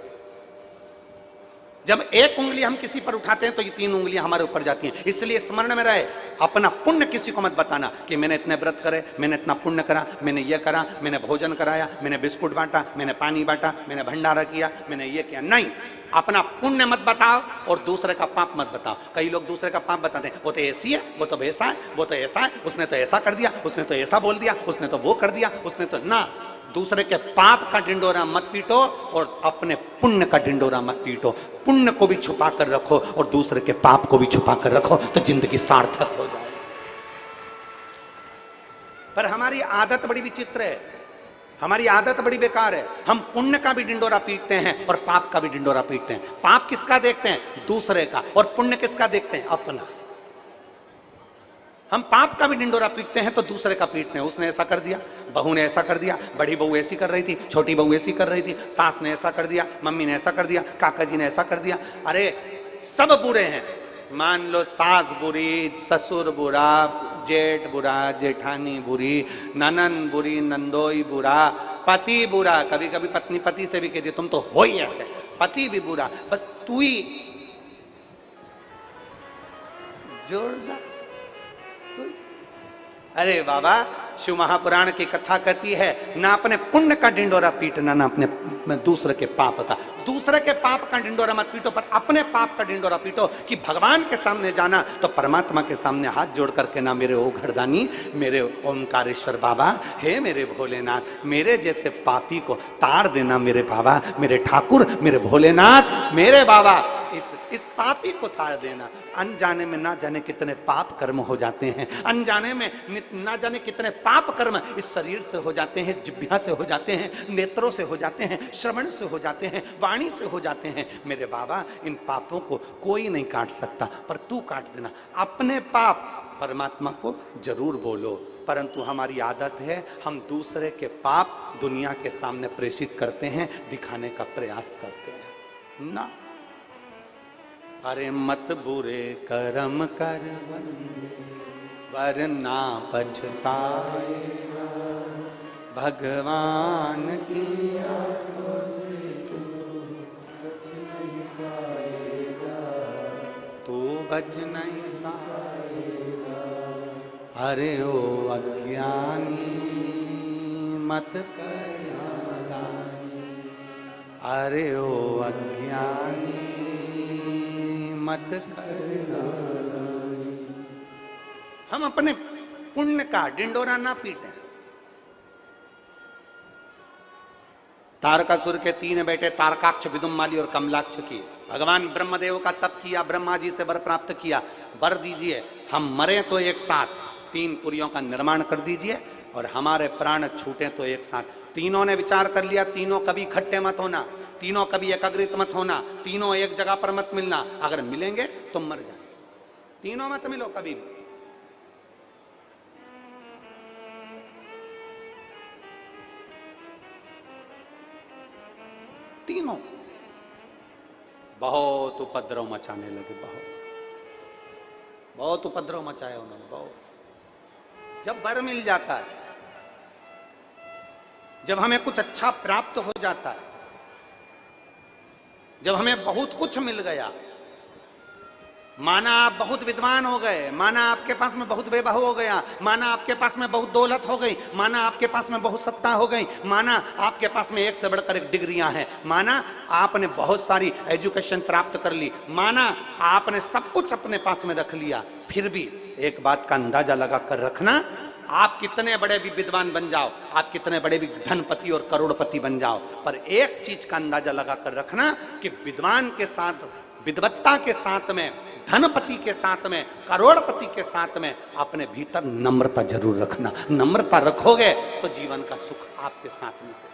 जब एक उंगली हम किसी पर उठाते हैं तो ये 3 उंगलियां हमारे ऊपर जाती हैं। इसलिए स्मरण में रहे, अपना पुण्य किसी को मत बताना कि मैंने इतने व्रत करे, मैंने इतना पुण्य करा, मैंने ये करा, मैंने भोजन कराया, मैंने बिस्कुट बांटा, मैंने पानी बांटा, मैंने भंडारा किया, मैंने ये किया। नहीं, अपना पुण्य मत बताओ और दूसरे का पाप मत बताओ। कई लोग दूसरे का पाप बताते हैं, वो तो ऐसी है, वो तो वैसा है, वो तो ऐसा है, उसने तो ऐसा कर दिया, उसने तो ऐसा बोल दिया, उसने तो वो कर दिया, उसने तो ना। दूसरे के पाप का ढिंडोरा मत पीटो और अपने पुण्य का ढिंडोरा मत पीटो। पुण्य को भी छुपा कर रखो और दूसरे के पाप को भी छुपा कर रखो, तो जिंदगी सार्थक हो जाए। पर हमारी आदत बड़ी विचित्र है, हमारी आदत बड़ी बेकार है। हम पुण्य का भी ढिंडोरा पीटते हैं और पाप का भी ढिंडोरा पीटते हैं। पाप किसका देखते हैं? दूसरे का। और पुण्य किसका देखते हैं? अपना। हम पाप का भी ढिंडोरा पीटते हैं तो दूसरे का पीटते हैं। उसने ऐसा कर दिया, बहू ने ऐसा कर दिया, बड़ी बहू ऐसी कर रही थी, छोटी बहू ऐसी कर रही थी, सास ने ऐसा कर दिया, मम्मी ने ऐसा कर दिया, काका जी ने ऐसा कर दिया। अरे सब बुरे हैं। मान लो सास बुरी, ससुर बुरा, जेठ बुरा, जेठानी बुरी, ननन बुरी, नंदोई बुरा, पति बुरा। कभी कभी पत्नी पति से भी कहती तुम तो हो ही ऐसे, पति भी बुरा, बस तू ही जोरदार। अरे बाबा, शिव महापुराण की कथा कहती है ना अपने पुण्य का ढिंडोरा पीटना, ना अपने दूसरे के पाप का। दूसरे के पाप का ढिंडोरा मत पीटो, पर अपने पाप का ढिंडोरा पीटो। कि भगवान के सामने जाना तो परमात्मा के सामने हाथ जोड़ करके ना, मेरे ओ घरदानी, मेरे ओंकारेश्वर बाबा, हे मेरे भोलेनाथ, मेरे जैसे पापी को तार देना मेरे बाबा, मेरे ठाकुर, मेरे भोलेनाथ, मेरे बाबा, इस पापी को तार देना। अनजाने में ना जाने कितने पाप कर्म हो जाते हैं, अनजाने में ना जाने कितने पाप कर्म इस शरीर से हो जाते हैं, जिह्वा से हो जाते हैं, नेत्रों से हो जाते हैं, श्रवण से हो जाते हैं, वाणी से हो जाते हैं। मेरे बाबा, इन पापों को कोई नहीं काट सकता, पर तू काट देना। अपने पाप परमात्मा को जरूर बोलो, परंतु हमारी आदत है हम दूसरे के पाप दुनिया के सामने प्रेषित करते हैं, दिखाने का प्रयास करते हैं ना। अरे मत बुरे कर्म कर वरना पछताए, भगवान की आंखों से तू बच नहीं पाएगा। अरे ओ अज्ञानी मत कर नादानी, अरे ओ अज्ञानी मत करना। हम अपने पुण्य का ढिंडोरा ना पीटें। तारकासुर के 3 बेटे तारकाक्ष, विदुम्माली और कमलाक्ष की भगवान ब्रह्मदेव का तप किया, ब्रह्मा जी से वर प्राप्त किया। वर दीजिए हम मरे तो एक साथ 3 पुरियों का निर्माण कर दीजिए और हमारे प्राण छूटे तो एक साथ। तीनों ने विचार कर लिया, तीनों कभी इकट्ठे मत होना, तीनों कभी एकाग्रित मत होना, तीनों एक जगह पर मत मिलना। अगर मिलेंगे तो मर जाए, तीनों मत मिलो कभी भी। तीनों बहुत उपद्रव मचाने लगे, बहुत उपद्रव मचाया उन्होंने, बहुत। जब वर मिल जाता है, जब हमें कुछ अच्छा प्राप्त हो जाता है, जब हमें बहुत कुछ मिल गया, माना आप बहुत विद्वान हो गए, माना आपके पास में बहुत वैभव हो गया, माना आपके पास में बहुत दौलत हो गई, माना आपके पास में बहुत सत्ता हो गई, माना आपके पास में एक से बढ़कर एक डिग्रियां हैं, माना आपने बहुत सारी एजुकेशन प्राप्त कर ली, माना आपने सब कुछ अपने पास में रख लिया, फिर भी एक बात का अंदाजा लगा कर रखना, आप कितने बड़े भी विद्वान बन जाओ, आप कितने बड़े भी धनपति और करोड़पति बन जाओ, पर एक चीज का अंदाजा लगा कर रखना कि विद्वान के साथ, विद्वत्ता के साथ में, धनपति के साथ में, करोड़पति के साथ में अपने भीतर नम्रता जरूर रखना। नम्रता रखोगे तो जीवन का सुख आपके साथ में होगा।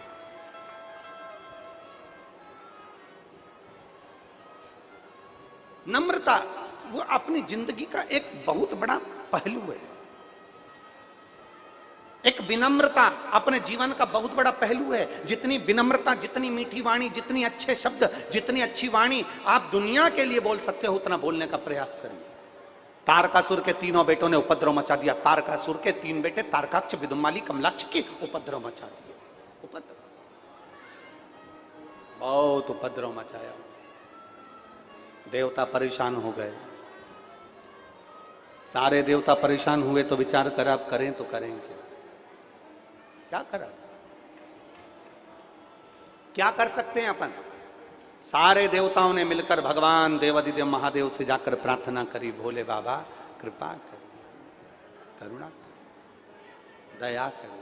नम्रता वो अपनी जिंदगी का एक बहुत बड़ा पहलू है। एक विनम्रता अपने जीवन का बहुत बड़ा पहलू है। जितनी विनम्रता, जितनी मीठी वाणी, जितनी अच्छे शब्द, जितनी अच्छी वाणी आप दुनिया के लिए बोल सकते हो, उतना बोलने का प्रयास करिए। तारकासुर के तीनों बेटों ने उपद्रव मचा दिया। तारकासुर के 3 बेटे तारकाक्ष, विदुमाली, कमलाक्ष के उपद्रव मचा दिए। उपद्रव, बहुत उपद्रव मचाया। देवता परेशान हो गए। सारे देवता परेशान हुए तो विचार कर अब करें तो करें क्या करा, क्या कर सकते हैं अपन। सारे देवताओं ने मिलकर भगवान देवादिदेव महादेव से जाकर प्रार्थना करी, भोले बाबा कृपा कर, करुणा, दया कर।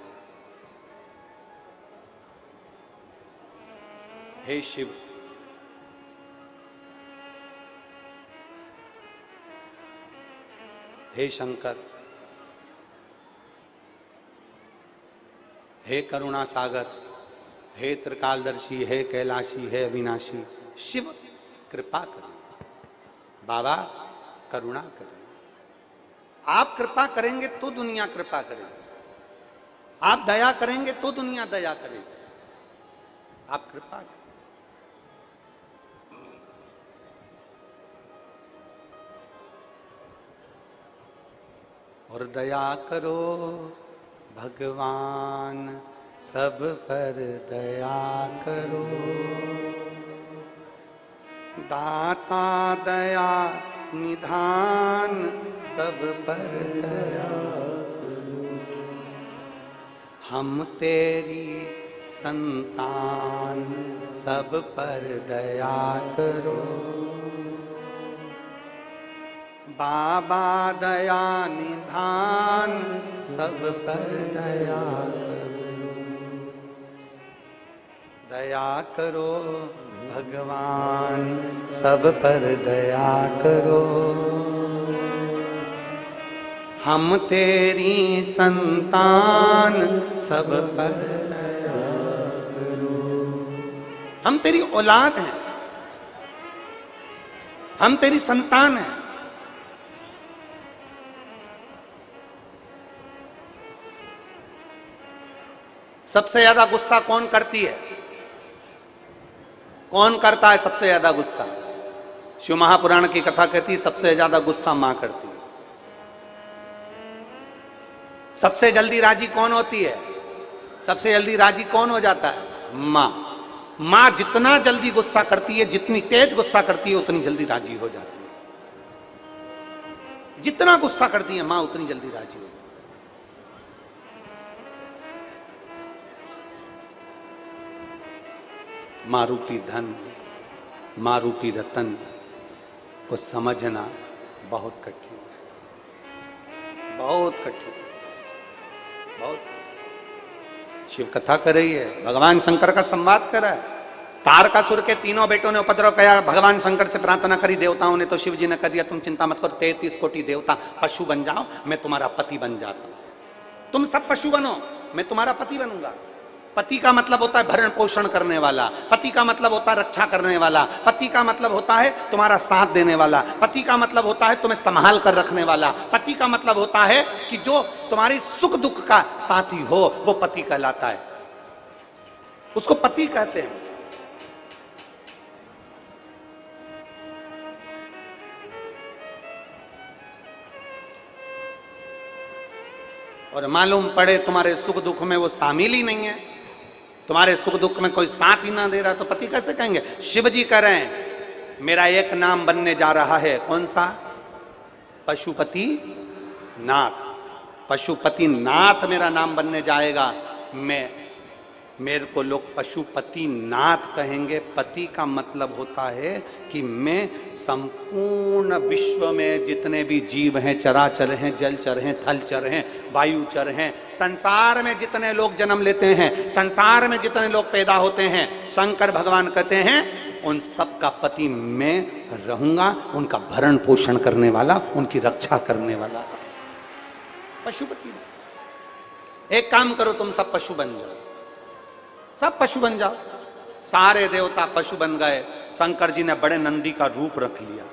हे शिव, हे शंकर, हे करुणा सागर, हे त्रिकालदर्शी, हे कैलाशी, हे अविनाशी, शिव कृपा करें, बाबा करुणा करें। आप कृपा करेंगे तो दुनिया कृपा करेगी, आप दया करेंगे तो दुनिया दया करेगी। आप कृपा करें। और दया करो भगवान, सब पर दया करो। दाता दया निधान, सब पर दया करो। हम तेरी संतान, सब पर दया करो। बाबा दया निधान, सब पर दया करो। दया करो भगवान, सब पर दया करो। हम तेरी संतान, सब पर दया करो। हम तेरी औलाद हैं, हम तेरी संतान हैं। सबसे ज्यादा गुस्सा कौन करती है? कौन करता है सबसे ज्यादा गुस्सा? शिव महापुराण की कथा कहती है सबसे ज्यादा गुस्सा मां करती है। सबसे जल्दी राजी कौन होती है? सबसे जल्दी राजी कौन हो जाता है? मां। मां जितना जल्दी गुस्सा करती है, जितनी तेज गुस्सा करती है, उतनी जल्दी राजी हो जाती है। जितना गुस्सा करती है मां, उतनी जल्दी राजी हो जाती है। मां रूपी धन, मां रूपी रतन को समझना बहुत कठिन, बहुत कठिन, बहुत। शिव कथा कर रही है, भगवान शंकर का संवाद कर रहा है। तारकासुर के 3 बेटों ने उपद्रव किया, भगवान शंकर से प्रार्थना करी देवताओं ने, तो शिव जी ने कह दिया तुम चिंता मत करो, 33 कोटि देवता पशु बन जाओ, मैं तुम्हारा पति बन जाता हूं। तुम सब पशु बनो, मैं तुम्हारा पति बनूंगा। पति का मतलब होता है भरण पोषण करने वाला, पति का मतलब होता है रक्षा करने वाला, पति का मतलब होता है तुम्हारा साथ देने वाला, पति का मतलब होता है तुम्हें संभाल कर रखने वाला, पति का मतलब होता है कि जो तुम्हारी सुख दुख का साथी हो, वो पति कहलाता है। उसको पति कहते हैं। और मालूम पड़े तुम्हारे सुख दुख में वो शामिल ही नहीं है, तुम्हारे सुख दुख में कोई साथ ही ना दे रहा, तो पति कैसे कहेंगे? शिव जी कह रहे हैं मेरा एक नाम बनने जा रहा है, कौन सा? पशुपति नाथ। पशुपति नाथ मेरा नाम बनने जाएगा। मेरे को लोग पशुपति नाथ कहेंगे। पति का मतलब होता है कि मैं संपूर्ण विश्व में जितने भी जीव हैं, चराचर हैं, जलचर हैं, थलचर हैं, वायुचर हैं, संसार में जितने लोग जन्म लेते हैं, संसार में जितने लोग पैदा होते हैं, शंकर भगवान कहते हैं उन सब का पति मैं रहूंगा, उनका भरण पोषण करने वाला, उनकी रक्षा करने वाला। पशुपति। एक काम करो, तुम सब पशु बन जाओ, सब पशु बन जाओ। सारे देवता पशु बन गए। शंकर जी ने बड़े नंदी का रूप रख लिया।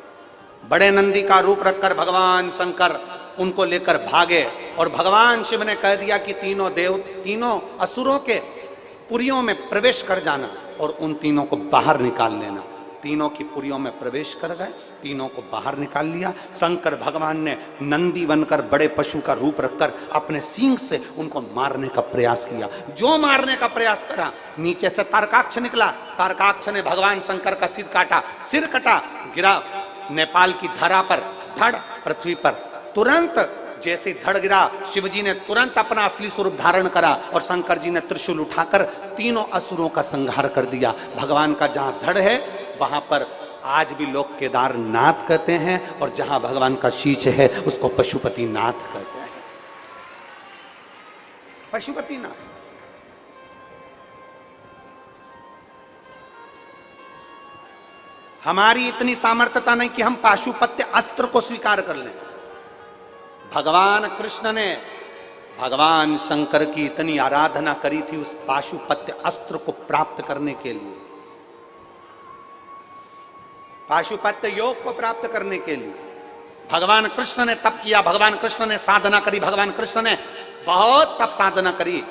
बड़े नंदी का रूप रखकर भगवान शंकर उनको लेकर भागे, और भगवान शिव ने कह दिया कि तीनों असुरों के पुरियों में प्रवेश कर जाना और उन तीनों को बाहर निकाल लेना। तीनों की पुरियों में प्रवेश कर गए, तीनों को बाहर निकाल लिया। शंकर भगवान ने नंदी बनकर बड़े पशु का रूप रखकर अपने सींग से उनको मारने का प्रयास किया। जो मारने का प्रयास करा, नीचे से तारकाक्ष निकला, तारकाक्ष ने भगवान शंकर का सिर काटा, सिर कटा, गिरा नेपाल की धरा पर, धड़ पृथ्वी पर। तुरंत जैसे धड़ गिरा, शिवजी ने तुरंत अपना असली स्वरूप धारण करा और शंकर जी ने त्रिशूल उठाकर तीनों असुरों का संहार कर दिया। भगवान का जहां धड़ है वहां पर आज भी लोग केदारनाथ कहते हैं, और जहां भगवान का शीश है उसको पशुपतिनाथ कहते हैं। पशुपतिनाथ। हमारी इतनी सामर्थ्यता नहीं कि हम पाशुपत्य अस्त्र को स्वीकार कर लें। भगवान कृष्ण ने भगवान शंकर की इतनी आराधना करी थी उस पाशुपत्य अस्त्र को प्राप्त करने के लिए, पाशुपत्य योग को प्राप्त करने के लिए। भगवान कृष्ण ने तप किया, भगवान कृष्ण ने साधना करी, भगवान कृष्ण ने बहुत तप साधना करी।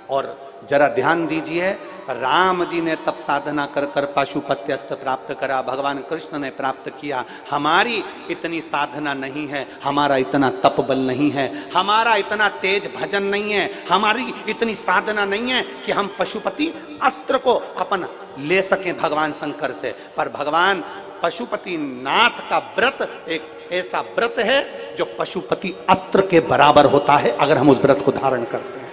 और जरा ध्यान दीजिए, राम जी ने तप साधना कर कर पाशुपत्य अस्त्र प्राप्त करा, भगवान कृष्ण ने प्राप्त किया। हमारी इतनी साधना नहीं है, हमारा इतना तप बल नहीं है, हमारा इतना तेज भजन नहीं है, हमारी इतनी साधना नहीं है कि हम पशुपति अस्त्र को अपन ले सकें भगवान शंकर से। पर भगवान पशुपतिनाथ का व्रत एक ऐसा व्रत है जो पशुपति अस्त्र के बराबर होता है अगर हम उस व्रत को धारण करते हैं।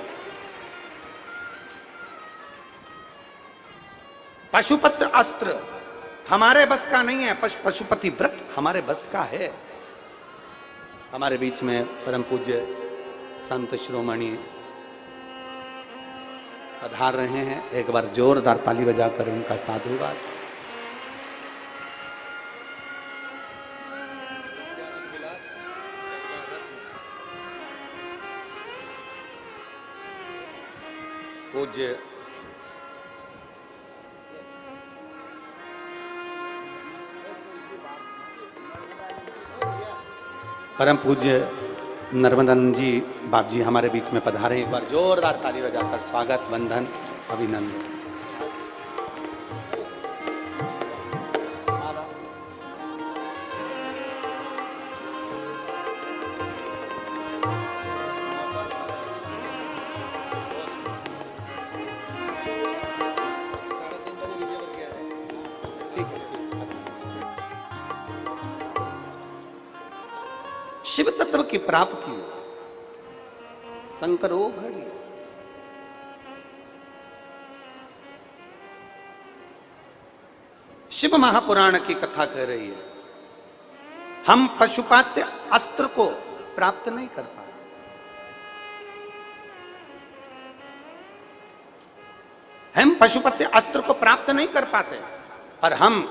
पशुपत्र अस्त्र हमारे बस का नहीं है, पशुपति व्रत हमारे बस का है। हमारे बीच में परम पूज्य संत शिरोमणि पधार रहे हैं, एक बार जोरदार ताली बजाकर उनका साधुवाद। पूज्य परम पूज्य नर्मदन जी बाप जी हमारे बीच में पधारे, एक बार जोरदार ताली बजाकर स्वागत, वंदन, अभिनंदन। शिव तत्व की प्राप्ति शंकर ओ घड़ी। शिव महापुराण की कथा कह रही है, हम पशुपत्य अस्त्र को प्राप्त नहीं कर पाए। हम पशुपति अस्त्र को प्राप्त नहीं कर पाते, पर हम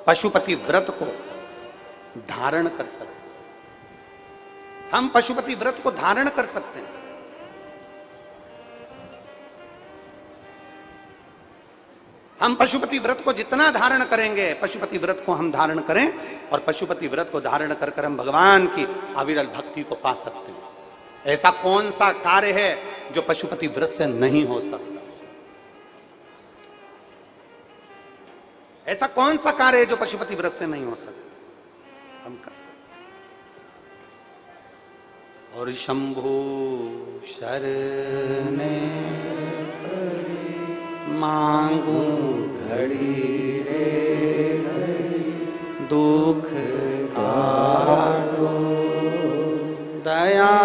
पशुपति व्रत को धारण कर सकते हैं। हम पशुपति व्रत को धारण कर सकते हैं। हम पशुपति व्रत को जितना धारण करेंगे, पशुपति व्रत को हम धारण करें और पशुपति व्रत को धारण कर कर हम भगवान की अविरल भक्ति को पा सकते हैं। ऐसा कौन सा कार्य है जो पशुपति व्रत से नहीं हो सकता? ऐसा कौन सा कार्य है जो पशुपति व्रत से नहीं हो सकता? हम कर सकते। और शंभु शरणे मांगू घड़ी रे दुख काटो दया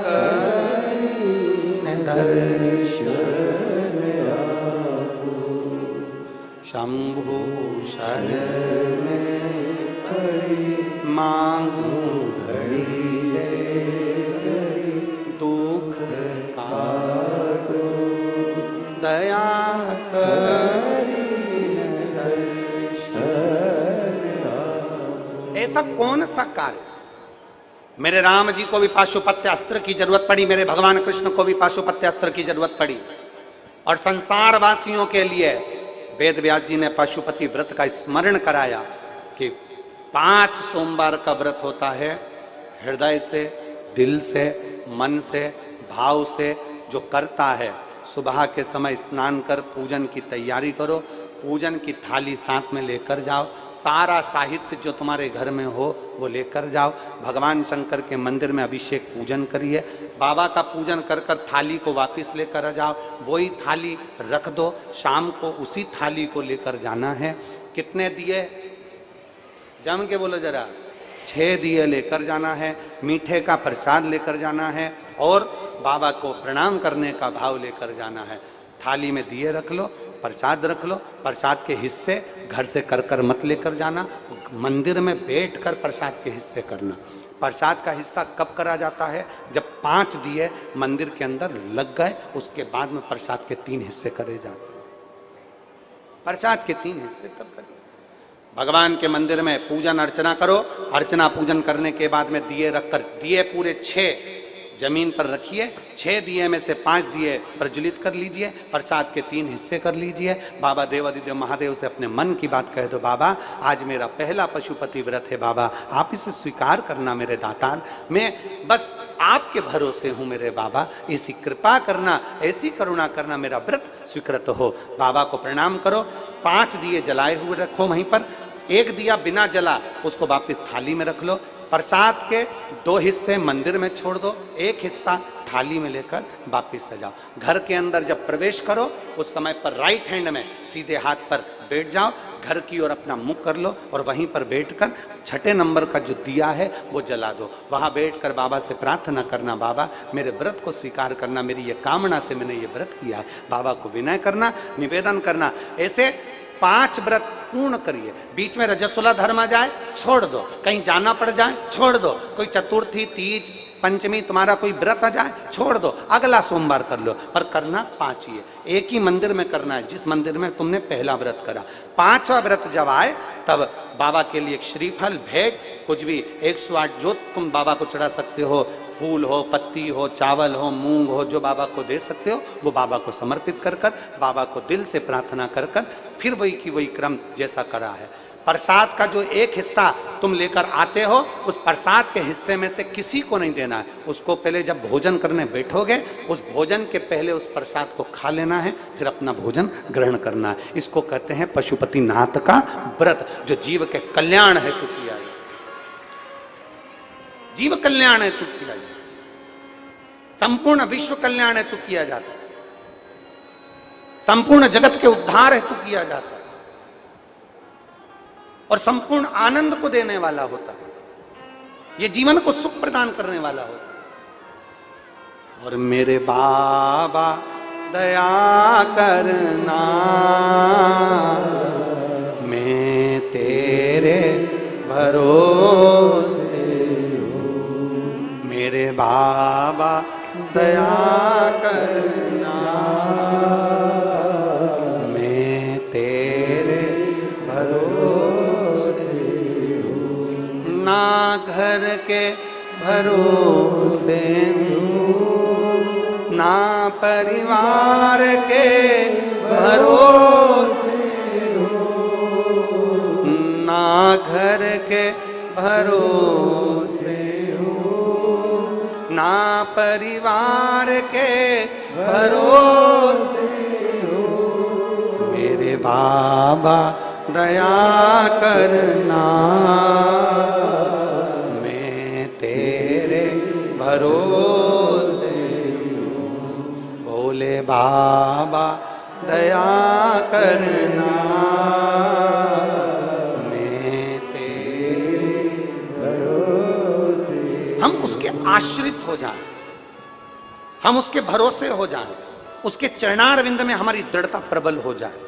करीने दर्शन आपो। शंभु शरणे मांगू घड़ी दुख काटो दया करीने दर्शन आपो। ऐसा कौन सा कार्य? मेरे राम जी को भी पाशुपत्य अस्त्र की जरूरत पड़ी, मेरे भगवान कृष्ण को भी पाशुपत्य अस्त्र की जरूरत पड़ी, और संसार वासियों के लिए वेद व्यास जी ने पाशुपति व्रत का स्मरण कराया कि 5 सोमवार का व्रत होता है। हृदय से, दिल से, मन से, भाव से जो करता है, सुबह के समय स्नान कर पूजन की तैयारी करो, पूजन की थाली साथ में लेकर जाओ, सारा साहित्य जो तुम्हारे घर में हो वो लेकर जाओ, भगवान शंकर के मंदिर में अभिषेक पूजन करिए, बाबा का पूजन कर कर थाली को वापस लेकर आ जाओ, वही थाली रख दो, शाम को उसी थाली को लेकर जाना है। कितने दिए जम के बोलो जरा, 6 दिए लेकर जाना है, मीठे का प्रसाद लेकर जाना है और बाबा को प्रणाम करने का भाव लेकर जाना है। थाली में दिए रख लो, प्रसाद रख लो, प्रसाद के हिस्से घर से कर कर मत लेकर जाना, मंदिर में बैठकर प्रसाद के हिस्से करना। प्रसाद का हिस्सा कब करा जाता है? जब 5 दिए मंदिर के अंदर लग गए, उसके बाद में प्रसाद के 3 हिस्से करे जाते हैं। प्रसाद के 3 हिस्से तब करिए। भगवान के मंदिर में पूजन अर्चना करो, अर्चना पूजन करने के बाद में दिए रखकर, दिए पूरे 6 जमीन पर रखिए, 6 दिए में से 5 दिए प्रज्वलित कर लीजिए, प्रसाद के 3 हिस्से कर लीजिए। बाबा देवादिदेव महादेव से अपने मन की बात कह दो, बाबा आज मेरा पहला पशुपति व्रत है, बाबा आप इसे स्वीकार करना मेरे दातार, मैं बस आपके भरोसे हूँ मेरे बाबा, ऐसी कृपा करना, ऐसी करुणा करना, मेरा व्रत स्वीकृत हो। बाबा को प्रणाम करो, 5 दिए जलाए हुए रखो वहीं पर, 1 दिया बिना जला उसको वापस थाली में रख लो, प्रसाद के 2 हिस्से मंदिर में छोड़ दो, 1 हिस्सा थाली में लेकर वापिस से जाओ। घर के अंदर जब प्रवेश करो उस समय पर राइट हैंड में सीधे हाथ पर बैठ जाओ, घर की ओर अपना मुख कर लो और वहीं पर बैठकर 6 नंबर का जो दिया है वो जला दो। वहाँ बैठकर बाबा से प्रार्थना करना, बाबा मेरे व्रत को स्वीकार करना, मेरी ये कामना से मैंने ये व्रत किया है, बाबा को विनय करना, निवेदन करना। ऐसे 5 व्रत पूर्ण करिए। बीच में रजस्वला धर्म आ जाए छोड़ दो, कहीं जाना पड़ जाए छोड़ दो, कोई चतुर्थी तीज पंचमी तुम्हारा कोई व्रत आ जाए छोड़ दो, अगला सोमवार कर लो, पर करना 5 ही है। एक ही मंदिर में करना है जिस मंदिर में तुमने पहला व्रत करा। 5वां व्रत जब आए तब बाबा के लिए एक श्रीफल भेंट कुछ भी 108 जो तुम बाबा को चढ़ा सकते हो, फूल हो, पत्ती हो, चावल हो, मूंग हो, जो बाबा को दे सकते हो वो बाबा को समर्पित कर कर, बाबा को दिल से प्रार्थना कर कर फिर वही की वही क्रम जैसा करा है। प्रसाद का जो 1 हिस्सा तुम लेकर आते हो उस प्रसाद के हिस्से में से किसी को नहीं देना है, उसको पहले जब भोजन करने बैठोगे उस भोजन के पहले उस प्रसाद को खा लेना है, फिर अपना भोजन ग्रहण करना है। इसको कहते हैं पशुपतिनाथ का व्रत, जो जीव के कल्याण हेतु किया है, जीव कल्याण हेतु किया है, संपूर्ण विश्व कल्याण हेतु किया जाता है, संपूर्ण जगत के उद्धार हेतु किया जाता है और संपूर्ण आनंद को देने वाला होता है, ये जीवन को सुख प्रदान करने वाला होता है। और मेरे बाबा दया करना, मैं तेरे भरोसे हूँ, मेरे बाबा दया करना, मैं तेरे भरोसे हूँ, ना घर के भरोसे हूँ, ना परिवार के भरोसे हूँ, ना घर के भरोसे हूँ, ना परिवार के भरोसे हूँ, मेरे बाबा दया करना, मैं तेरे भरोसे हूँ, भोले बाबा दया करना, मैं तेरे भरोसे। हम उसके आश्रित हो जाएं, हम उसके भरोसे हो जाएं, उसके चरणारविंद में हमारी दृढ़ता प्रबल हो जाए,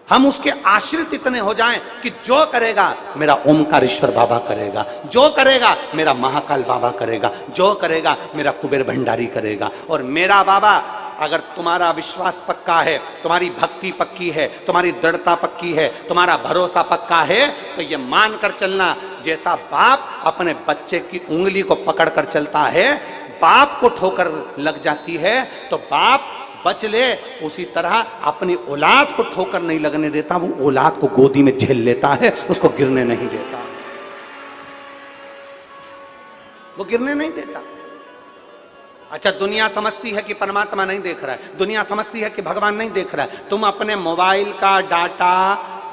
हम उसके आश्रित इतने हो जाएं कि जो करेगा मेरा ओमकारेश्वर बाबा करेगा, जो करेगा मेरा महाकाल बाबा करेगा, जो करेगा मेरा कुबेर भंडारी करेगा। और मेरा बाबा, अगर तुम्हारा विश्वास पक्का है, तुम्हारी भक्ति पक्की है, तुम्हारी दृढ़ता पक्की है, तुम्हारा भरोसा पक्का है, तो ये मान कर चलना, जैसा बाप अपने बच्चे की उंगली को पकड़ कर चलता है, बाप को ठोकर लग जाती है तो बाप बच ले, उसी तरह अपनी औलाद को ठोकर नहीं लगने देता, वो औलाद को गोदी में झेल लेता है, उसको गिरने नहीं देता, वो गिरने नहीं देता। अच्छा, दुनिया समझती है कि परमात्मा नहीं देख रहा है, दुनिया समझती है कि भगवान नहीं देख रहा है। तुम अपने मोबाइल का डाटा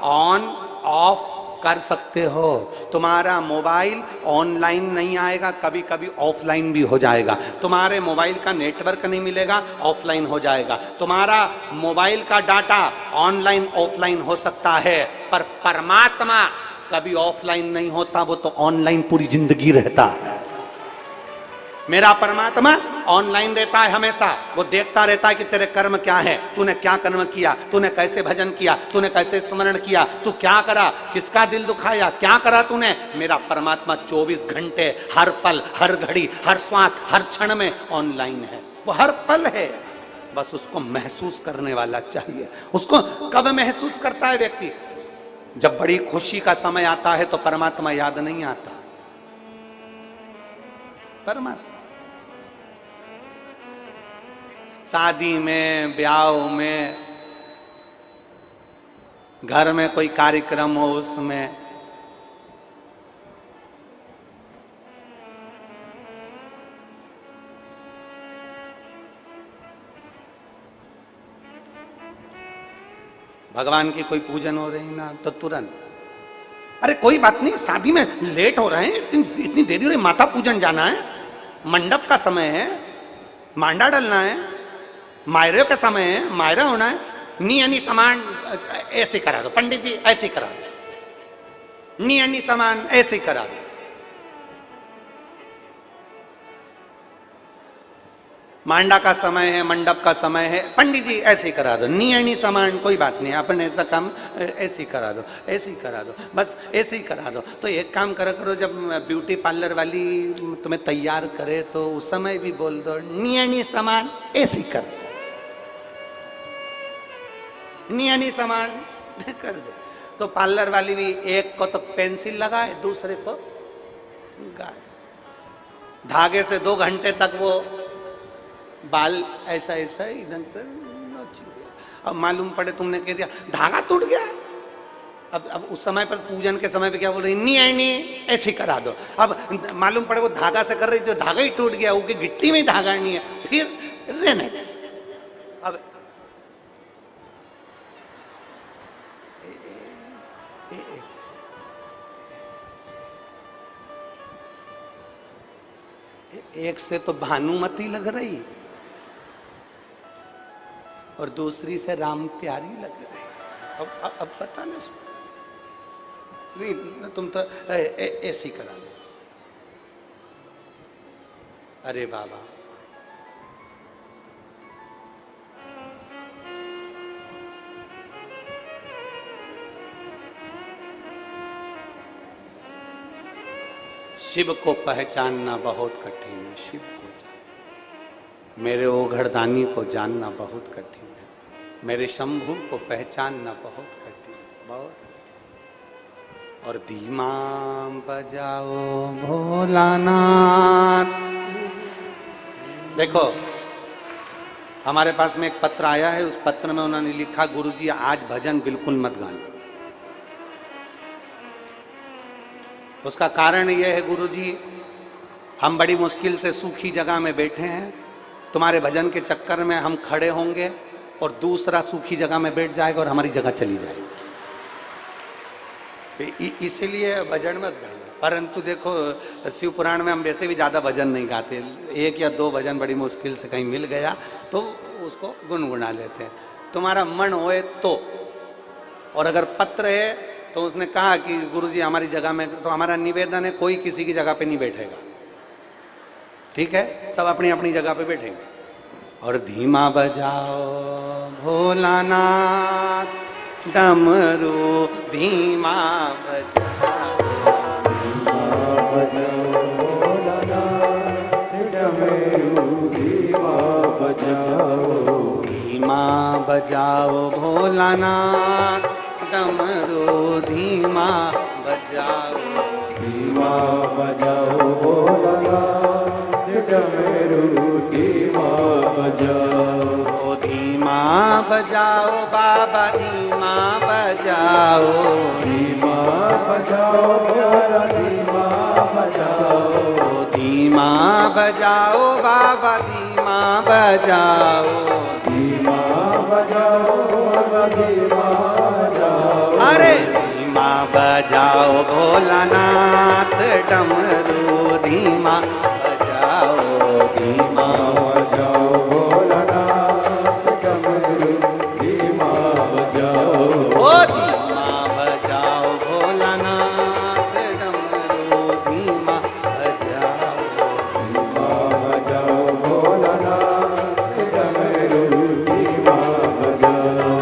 ऑन ऑफ कर सकते हो। तुम्हारा मोबाइल ऑनलाइन नहीं आएगा, कभी कभी ऑफलाइन भी हो जाएगा। तुम्हारे मोबाइल का नेटवर्क नहीं मिलेगा, ऑफलाइन हो जाएगा। तुम्हारा मोबाइल का डाटा ऑनलाइन ऑफलाइन हो सकता है, पर परमात्मा कभी ऑफलाइन नहीं होता, वो तो ऑनलाइन पूरी जिंदगी रहता है। मेरा परमात्मा ऑनलाइन रहता है हमेशा, वो देखता रहता है कि तेरे कर्म क्या है, तूने क्या कर्म किया, तूने कैसे भजन किया, तूने कैसे स्मरण किया, तू क्या करा, किसका दिल दुखाया, क्या करा तूने। मेरा परमात्मा 24 घंटे, हर पल, हर घड़ी, हर श्वास, हर क्षण में ऑनलाइन है। वो हर पल है, बस उसको महसूस करने वाला चाहिए। उसको कब महसूस करता है व्यक्ति? जब बड़ी खुशी का समय आता है तो परमात्मा याद नहीं आता। परमात्मा शादी में, ब्याह में, घर में कोई कार्यक्रम हो उसमें भगवान की कोई पूजन हो रही ना तो तुरंत, अरे कोई बात नहीं, शादी में लेट हो रहे हैं, इतनी देरी हो रही, माता पूजन जाना है, मंडप का समय है, मांडा डलना है, मायरे का समय है, मायरा होना है, नी सामान ऐसे करा दो, पंडित जी ऐसे करा दो, नी सामान ऐसे करा दो। मांडा का समय है, मंडप का समय है, पंडित जी ऐसे करा दो, नी सामान कोई बात नहीं, अपन ऐसा काम ऐसे करा दो, ऐसे करा दो, बस ऐसे ही करा दो। तो एक काम करा करो, जब ब्यूटी पार्लर वाली तुम्हें तैयार करे तो उस समय भी बोल दो, नी सामान ऐसे कर, नी सामान कर दे। तो पार्लर वाली भी एक को तो पेंसिल लगाए, दूसरे को गाय, धागे से 2 घंटे तक वो बाल ऐसा ऐसा ही ढंग से नोच गया। अब मालूम पड़े तुमने कह दिया धागा टूट गया, अब उस समय पर पूजन के समय पे क्या बोल रही, नी ऐसे करा दो। अब मालूम पड़े वो धागा से कर रही, जो धागा ही टूट गया, उसकी गिट्टी में धागा नहीं है, फिर रहने दे। अब एक से तो भानुमती लग रही और दूसरी से राम प्यारी लग रही। अब पता नहीं, तुम तो ऐसी करा लो। अरे बाबा, शिव को पहचानना बहुत कठिन है। शिव को, मेरे ओघड़दानी को जानना बहुत कठिन है, मेरे शंभू को पहचानना बहुत कठिन है, बहुत। और धीमा बजाओ भोलानाथ। देखो, हमारे पास में एक पत्र आया है, उस पत्र में उन्होंने लिखा, गुरुजी आज भजन बिल्कुल मत गाना। उसका कारण यह है, गुरुजी हम बड़ी मुश्किल से सूखी जगह में बैठे हैं, तुम्हारे भजन के चक्कर में हम खड़े होंगे और दूसरा सूखी जगह में बैठ जाएगा और हमारी जगह चली जाएगी, इसलिए भजन मत गाना। परंतु देखो, शिव पुराण में हम वैसे भी ज़्यादा भजन नहीं गाते, 1 या 2 भजन बड़ी मुश्किल से कहीं मिल गया तो उसको गुनगुना लेते हैं। तुम्हारा मन होए तो, और अगर पत्र है तो उसने कहा कि गुरुजी हमारी जगह में, तो हमारा निवेदन है कोई किसी की जगह पे नहीं बैठेगा, ठीक है, सब अपनी अपनी जगह पे बैठेंगे। और धीमा बजाओ भोलानाथ डमरू, धीमा बजाओ, धीमा बजाओ भोलानाथ डमरू, धीमा बजाओ, धीमा बजाओ भोलानाथ डमरू, धीमा बजाओ, ओ धीमा बजाओ बाबा, धीमा बजाओ, धीमा बजाओ प्यारा, धीमा बजाओ, ओ धीमा धीमा बजाओ बाबा धीमा बजाओ, धीमा बजाओ भोला धीमा बजाओ, अरे धीमा बजाओ भोलानाथ डमरू धीमा बजाओ, धीमा बजाओ भोलानाथ डमरू धीमा बजाओ, ओ धीमा बजाओ भोलानाथ डमरू धीमा बजाओ, धीमा बजाओ भोलानाथ डमरू धीमा बजाओ।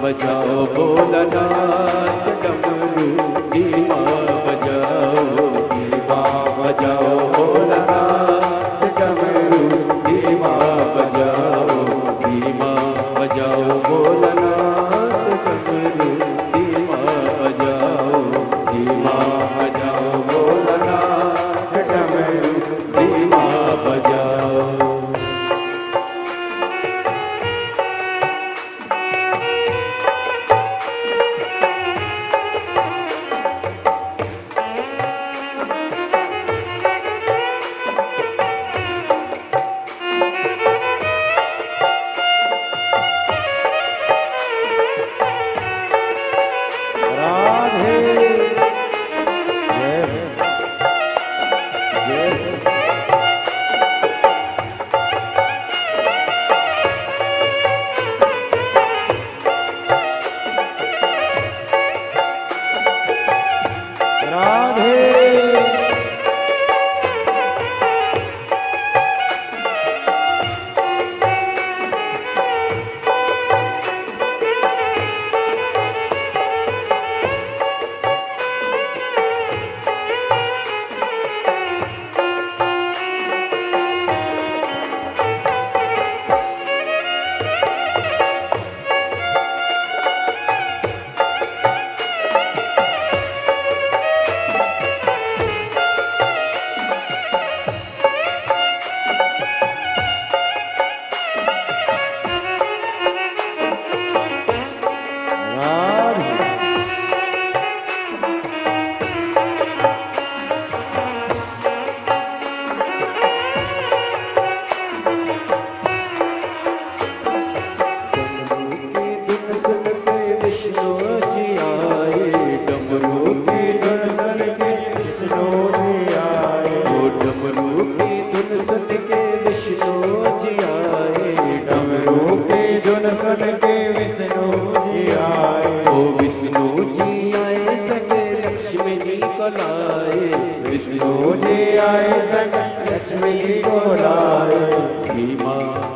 बजाओ भोलानाथ डमरू धीमा बजाओ, धीमा बजाओ भोलानाथ डमरू धीमा बजाओ, धीमा बजाओ भोलानाथ डमरू धीमा बजाओ, धीमा बजाओ भोलानाथ डमरू धीमा बजाओ।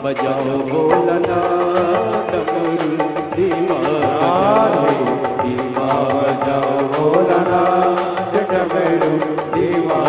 बजाओ भोलानाथ डमरू धीमा बजाओ, धीमा बजाओ भोलानाथ डमरू धीमा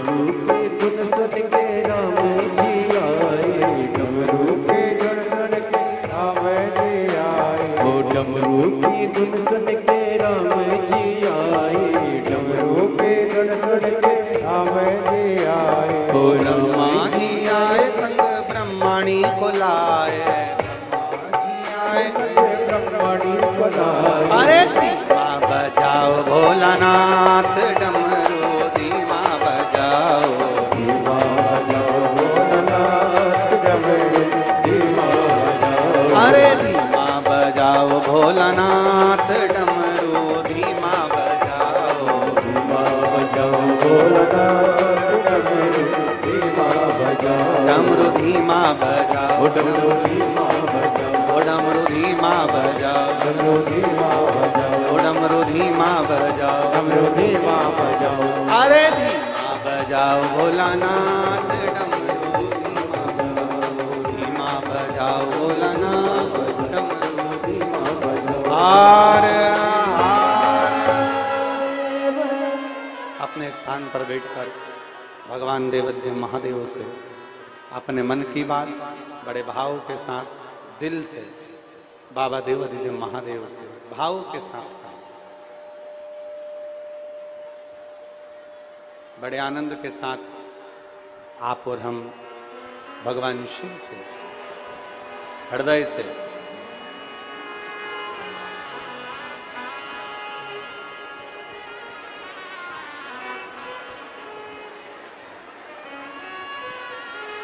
डमरू के धुन सुन के राम जी आए, डमरू के धुन सुन के राम जी आए, ओ डमरू की धुन सुन के राम जी आए, डमरू के धुन सुन के राम जी आए, ओ ब्रह्मा जी आए संग ब्रह्मणी को लाए, ब्रह्मणी को लाए, अरे धीमा बजाओ भोलानाथ डमरू धीमा बजाओ, धीमा बजाओ भोलानाथ डमरू धीमा बजाओ, अरे धीमा बजाओ भोलानाथ डमरू धीमा बजाओ, धीमा बजाओ भोलानाथ डमरू धीमा बजाओ, डमरू धीमा बजाओ, डमरू धीमा बजाओ, ओ डमरू धीमा बजाओ, डमरू धीमा बजाओ, ओ डमरू धीमा बजाओ, डमरू धीमा बजाओ, अरे धीमा बजाओ भोलानाथ डमरू धीमा बजाओ भोलानाथ डमरू धीमा बजाओ, हार अपने स्थान पर बैठकर भगवान देवदेव महादेव से अपने मन की बात बड़े भाव के साथ दिल से बाबा देवादिदेव महादेव से भाव के साथ करें। बड़े आनंद के साथ आप और हम भगवान शिव से हृदय से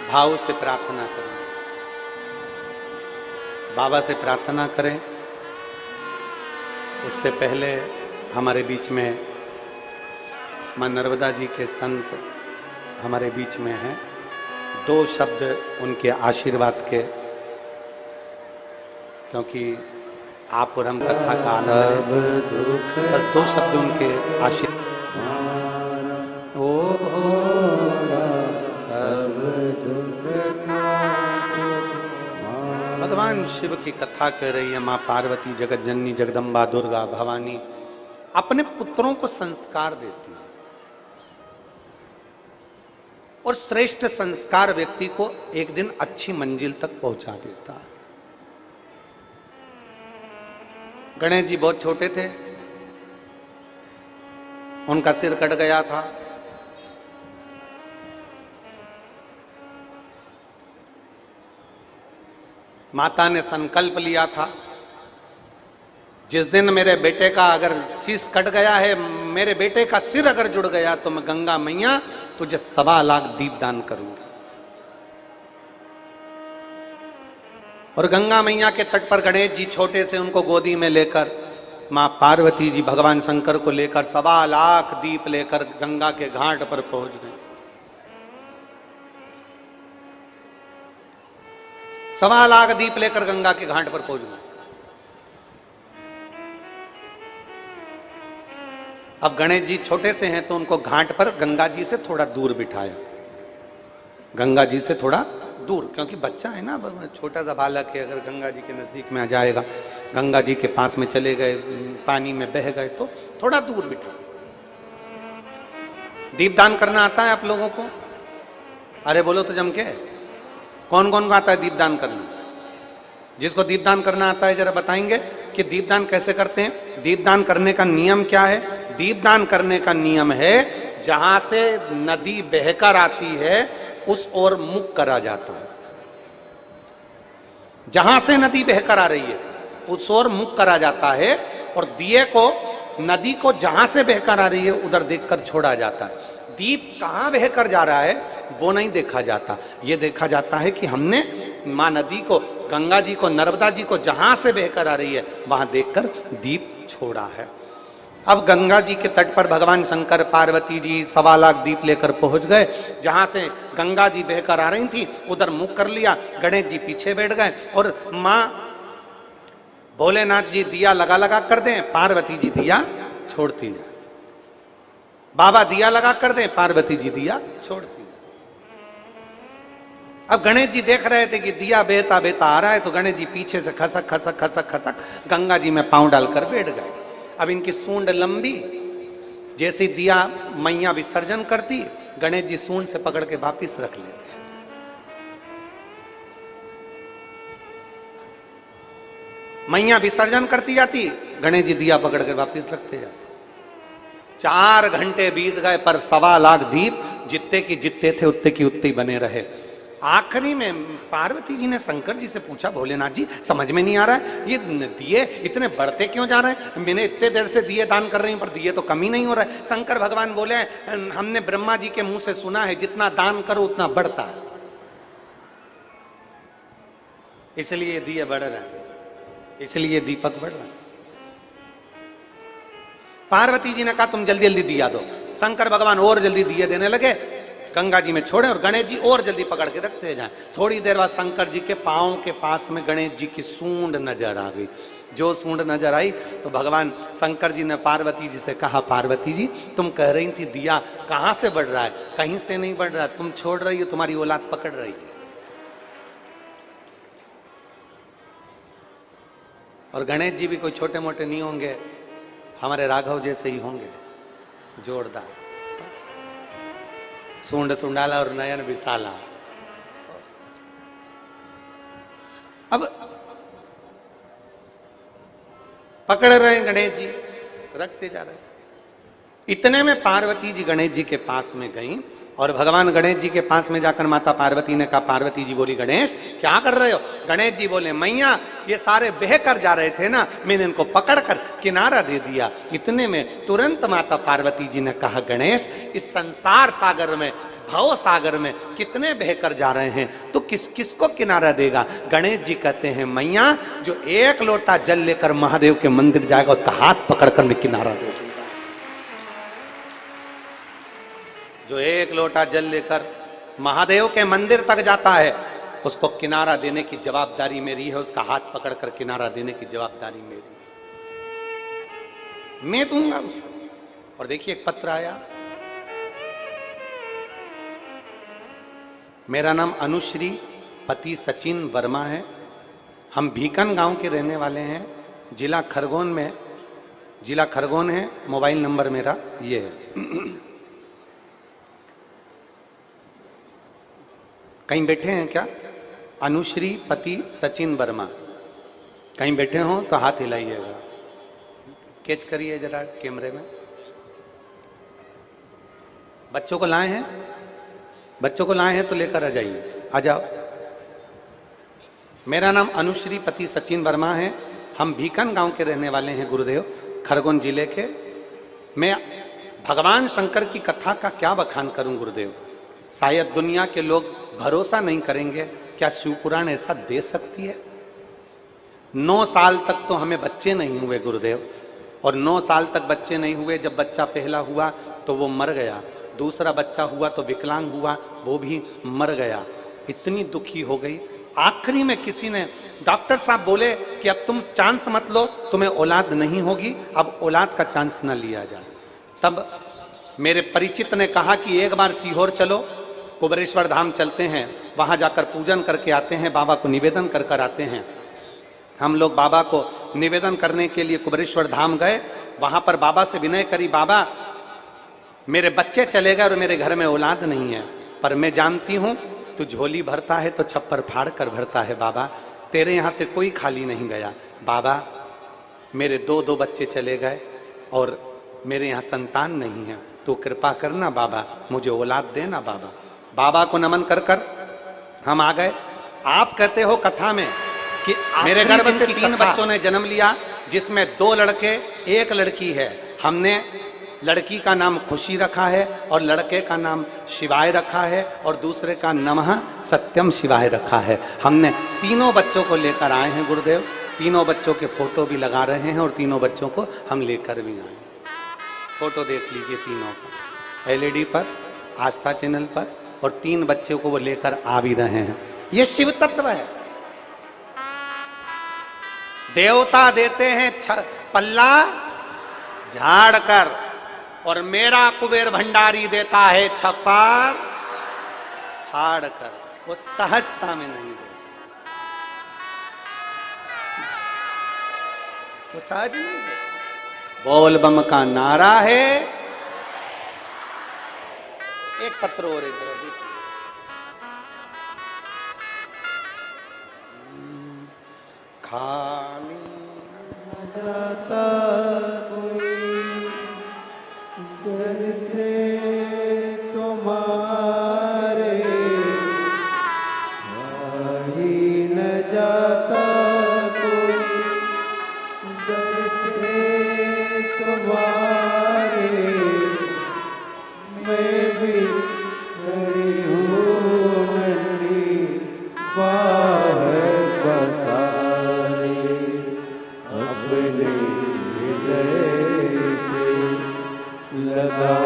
भाव से प्रार्थना करें, बाबा से प्रार्थना करें। उससे पहले हमारे बीच में मां नर्मदा जी के संत हमारे बीच में हैं। 2 शब्द उनके आशीर्वाद के, क्योंकि आप और हम कथा का आनंद, बस 2 शब्द उनके आशीर्वाद। ओ भोला सब दुख भगवान शिव की कथा कर रही है मां पार्वती, जगत जननी, जगदम्बा, दुर्गा, भवानी अपने पुत्रों को संस्कार देती है और श्रेष्ठ संस्कार व्यक्ति को एक दिन अच्छी मंजिल तक पहुंचा देता है। गणेश जी बहुत छोटे थे, उनका सिर कट गया था। माता ने संकल्प लिया था, जिस दिन मेरे बेटे का अगर शीश कट गया है, मेरे बेटे का सिर अगर जुड़ गया तो मैं गंगा मैया तुझे 1.25 लाख दीप दान करूंगी। और गंगा मैया के तट पर गणेश जी छोटे से उनको गोदी में लेकर मां पार्वती जी भगवान शंकर को लेकर 1.25 लाख दीप लेकर गंगा के घाट पर पहुंच गए। 1.25 लाख दीप लेकर गंगा के घाट पर पहुंच गए। अब गणेश जी छोटे से हैं तो उनको घाट पर गंगा जी से थोड़ा दूर बिठाया, गंगा जी से थोड़ा दूर, क्योंकि बच्चा है ना, छोटा सा बालक है, अगर गंगा जी के नजदीक में आ जाएगा, गंगा जी के पास में चले गए, पानी में बह गए तो थोड़ा दूर बिठा। दीपदान करना आता है आप लोगों को? अरे बोलो तो जम के, कौन कौन को आता है दीपदान करना? जिसको दीपदान करना आता है जरा बताएंगे कि दीपदान कैसे करते हैं? दीपदान करने का नियम क्या है? दीपदान करने का नियम है, जहां से नदी बहकर आती है उस ओर मुख करा जाता है। जहां से नदी बहकर आ रही है उस ओर मुख करा जाता है, और दिए को नदी को जहां से बहकर आ रही है उधर देखकर छोड़ा जाता है। दीप कहां बहकर जा रहा है वो नहीं देखा जाता, ये देखा जाता है कि हमने मां नदी को, गंगा जी को, नर्मदा जी को जहां से बहकर आ रही है वहां देखकर दीप छोड़ा है। अब गंगा जी के तट पर भगवान शंकर पार्वती जी 1.25 लाख दीप लेकर पहुंच गए। जहां से गंगा जी बहकर आ रही थी उधर मुख कर लिया, गणेश जी पीछे बैठ गए और मां भोलेनाथ जी दिया लगा लगा कर दें, पार्वती जी दिया छोड़ती जाए। बाबा दिया लगा कर दें, पार्वती जी दिया छोड़ती। अब गणेश जी देख रहे थे कि दिया बहता बहता आ रहा है, तो गणेश जी पीछे से खसक खसक खसक खसक गंगा जी में पांव डालकर बैठ गए। अब इनकी सूंड लंबी, जैसी दिया मैया विसर्जन करती, गणेश जी सूंड से पकड़ के वापिस रख लेते हैं। मैया विसर्जन करती जाती, गणेश जी दिया पकड़ के वापिस रखते जाते। 4 घंटे बीत गए पर 1.25 लाख दीप जितने की जितने थे उतने की उतने ही बने रहे। आखिरी में पार्वती जी ने शंकर जी से पूछा, भोलेनाथ जी समझ में नहीं आ रहा है, ये दिए इतने बढ़ते क्यों जा रहे हैं? मैंने इतने देर से दिए दान कर रही हूं पर दिए तो कमी नहीं हो रहा है। शंकर भगवान बोले, हमने ब्रह्मा जी के मुंह से सुना है जितना दान करो उतना बढ़ता है, इसलिए दिए बढ़ रहे हैं, इसलिए दीपक बढ़ रहा है। पार्वती जी ने कहा तुम जल्दी जल्दी दिया दो। शंकर भगवान और जल्दी दिए देने लगे, गंगा जी में छोड़े और गणेश जी और जल्दी पकड़ के रखते जाएं। थोड़ी देर बाद शंकर जी के पांव के पास में गणेश जी की सूंड नजर आ गई। जो सूंड नजर आई तो भगवान शंकर जी ने पार्वती जी से कहा, पार्वती जी तुम कह रही थी दिया कहां से बढ़ रहा है? कहीं से नहीं बढ़ रहा, तुम छोड़ रही हो, तुम्हारी औलाद पकड़ रही है। और गणेश जी भी कोई छोटे मोटे नहीं होंगे, हमारे राघव जैसे ही होंगे, जोरदार, सूंड सुंडाला और नयन विशाला। अब पकड़ रहे गणेश जी, रखते जा रहे। इतने में पार्वती जी गणेश जी के पास में गई और भगवान गणेश जी के पास में जाकर माता पार्वती ने कहा, पार्वती जी बोली, गणेश क्या कर रहे हो? गणेश जी बोले, मैया ये सारे बह कर जा रहे थे ना, मैंने इनको पकड़कर किनारा दे दिया। इतने में तुरंत माता पार्वती जी ने कहा, गणेश इस संसार सागर में, भव सागर में कितने बहकर जा रहे हैं, तो किस किस को किनारा देगा? गणेश जी कहते हैं, मैया जो 1 लोटा जल लेकर महादेव के मंदिर जाएगा उसका हाथ पकड़कर मैं किनारा दे दूंगा। जो 1 लोटा जल लेकर महादेव के मंदिर तक जाता है उसको किनारा देने की जवाबदारी मेरी है, उसका हाथ पकड़कर किनारा देने की जवाबदारी मेरी है, मैं दूंगा उसको। और देखिए एक पत्र आया, मेरा नाम अनुश्री, पति सचिन वर्मा है, हम भीकन गांव के रहने वाले हैं, जिला खरगोन में, जिला खरगोन है, मोबाइल नंबर मेरा ये है। कहीं बैठे हैं क्या? अनुश्री पति सचिन वर्मा, कहीं बैठे हो तो हाथ हिलाइएगा, कैच करिए जरा कैमरे में। बच्चों को लाए हैं, बच्चों को लाए हैं तो लेकर आ जाइए, आ जाओ। मेरा नाम अनुश्री पति सचिन वर्मा है, हम भीकन गांव के रहने वाले हैं गुरुदेव, खरगोन जिले के। मैं भगवान शंकर की कथा का क्या बखान करूं गुरुदेव, शायद दुनिया के लोग भरोसा नहीं करेंगे, क्या शिव पुराण ऐसा दे सकती है? 9 साल तक तो हमें बच्चे नहीं हुए गुरुदेव, और 9 साल तक बच्चे नहीं हुए। जब बच्चा पहला हुआ तो वो मर गया, दूसरा बच्चा हुआ तो विकलांग हुआ, वो भी मर गया। इतनी दुखी हो गई। आखिरी में किसी ने, डॉक्टर साहब बोले कि अब तुम चांस मत लो, तुम्हें औलाद नहीं होगी, अब औलाद का चांस न लिया जाए। तब मेरे परिचित ने कहा कि एक बार सीहोर चलो, कुबेरेश्वर धाम चलते हैं, वहां जाकर पूजन करके आते हैं, बाबा को निवेदन कर कर आते हैं। हम लोग बाबा को निवेदन करने के लिए कुबेरेश्वर धाम गए, वहां पर बाबा से विनय करी, बाबा मेरे बच्चे चले गए और मेरे घर में औलाद नहीं है, पर मैं जानती हूं तू झोली भरता है तो छप्पर फाड़ कर भरता है, बाबा तेरे यहां से कोई खाली नहीं गया। बाबा मेरे 2 बच्चे चले गए और मेरे यहाँ संतान नहीं है, तो कृपा करना बाबा, मुझे औलाद देना बाबा। बाबा को नमन कर कर हम आ गए। आप कहते हो कथा में कि मेरे गर्भ से 3 बच्चों ने जन्म लिया, जिसमें 2 लड़के 1 लड़की है। हमने लड़की का नाम खुशी रखा है और लड़के का नाम शिवाय रखा है और दूसरे का नमः सत्यम शिवाय रखा है। हमने तीनों बच्चों को लेकर आए हैं गुरुदेव, तीनों बच्चों के फोटो भी लगा रहे हैं और तीनों बच्चों को हम लेकर भी आए। फोटो देख लीजिए तीनों का, एलईडी पर, आस्था चैनल पर, और 3 बच्चों को वो लेकर आ भी रहे हैं। ये शिव तत्व है। देवता देते हैं पल्ला झाड़ कर, और मेरा कुबेर भंडारी देता है छप्पर फाड़ कर। वो सहजता में नहीं देता, वो सहज नहीं देता। बोल बम का नारा है, एक पत्र और इधर अभी। खाली न जाता कोई घर से तुम्हारे, खाली न जाता कोई घर से तुम्हारे, मैं भी खड़ी हूँ नन्ही बाहर बसारे, अपने हृदय से लगा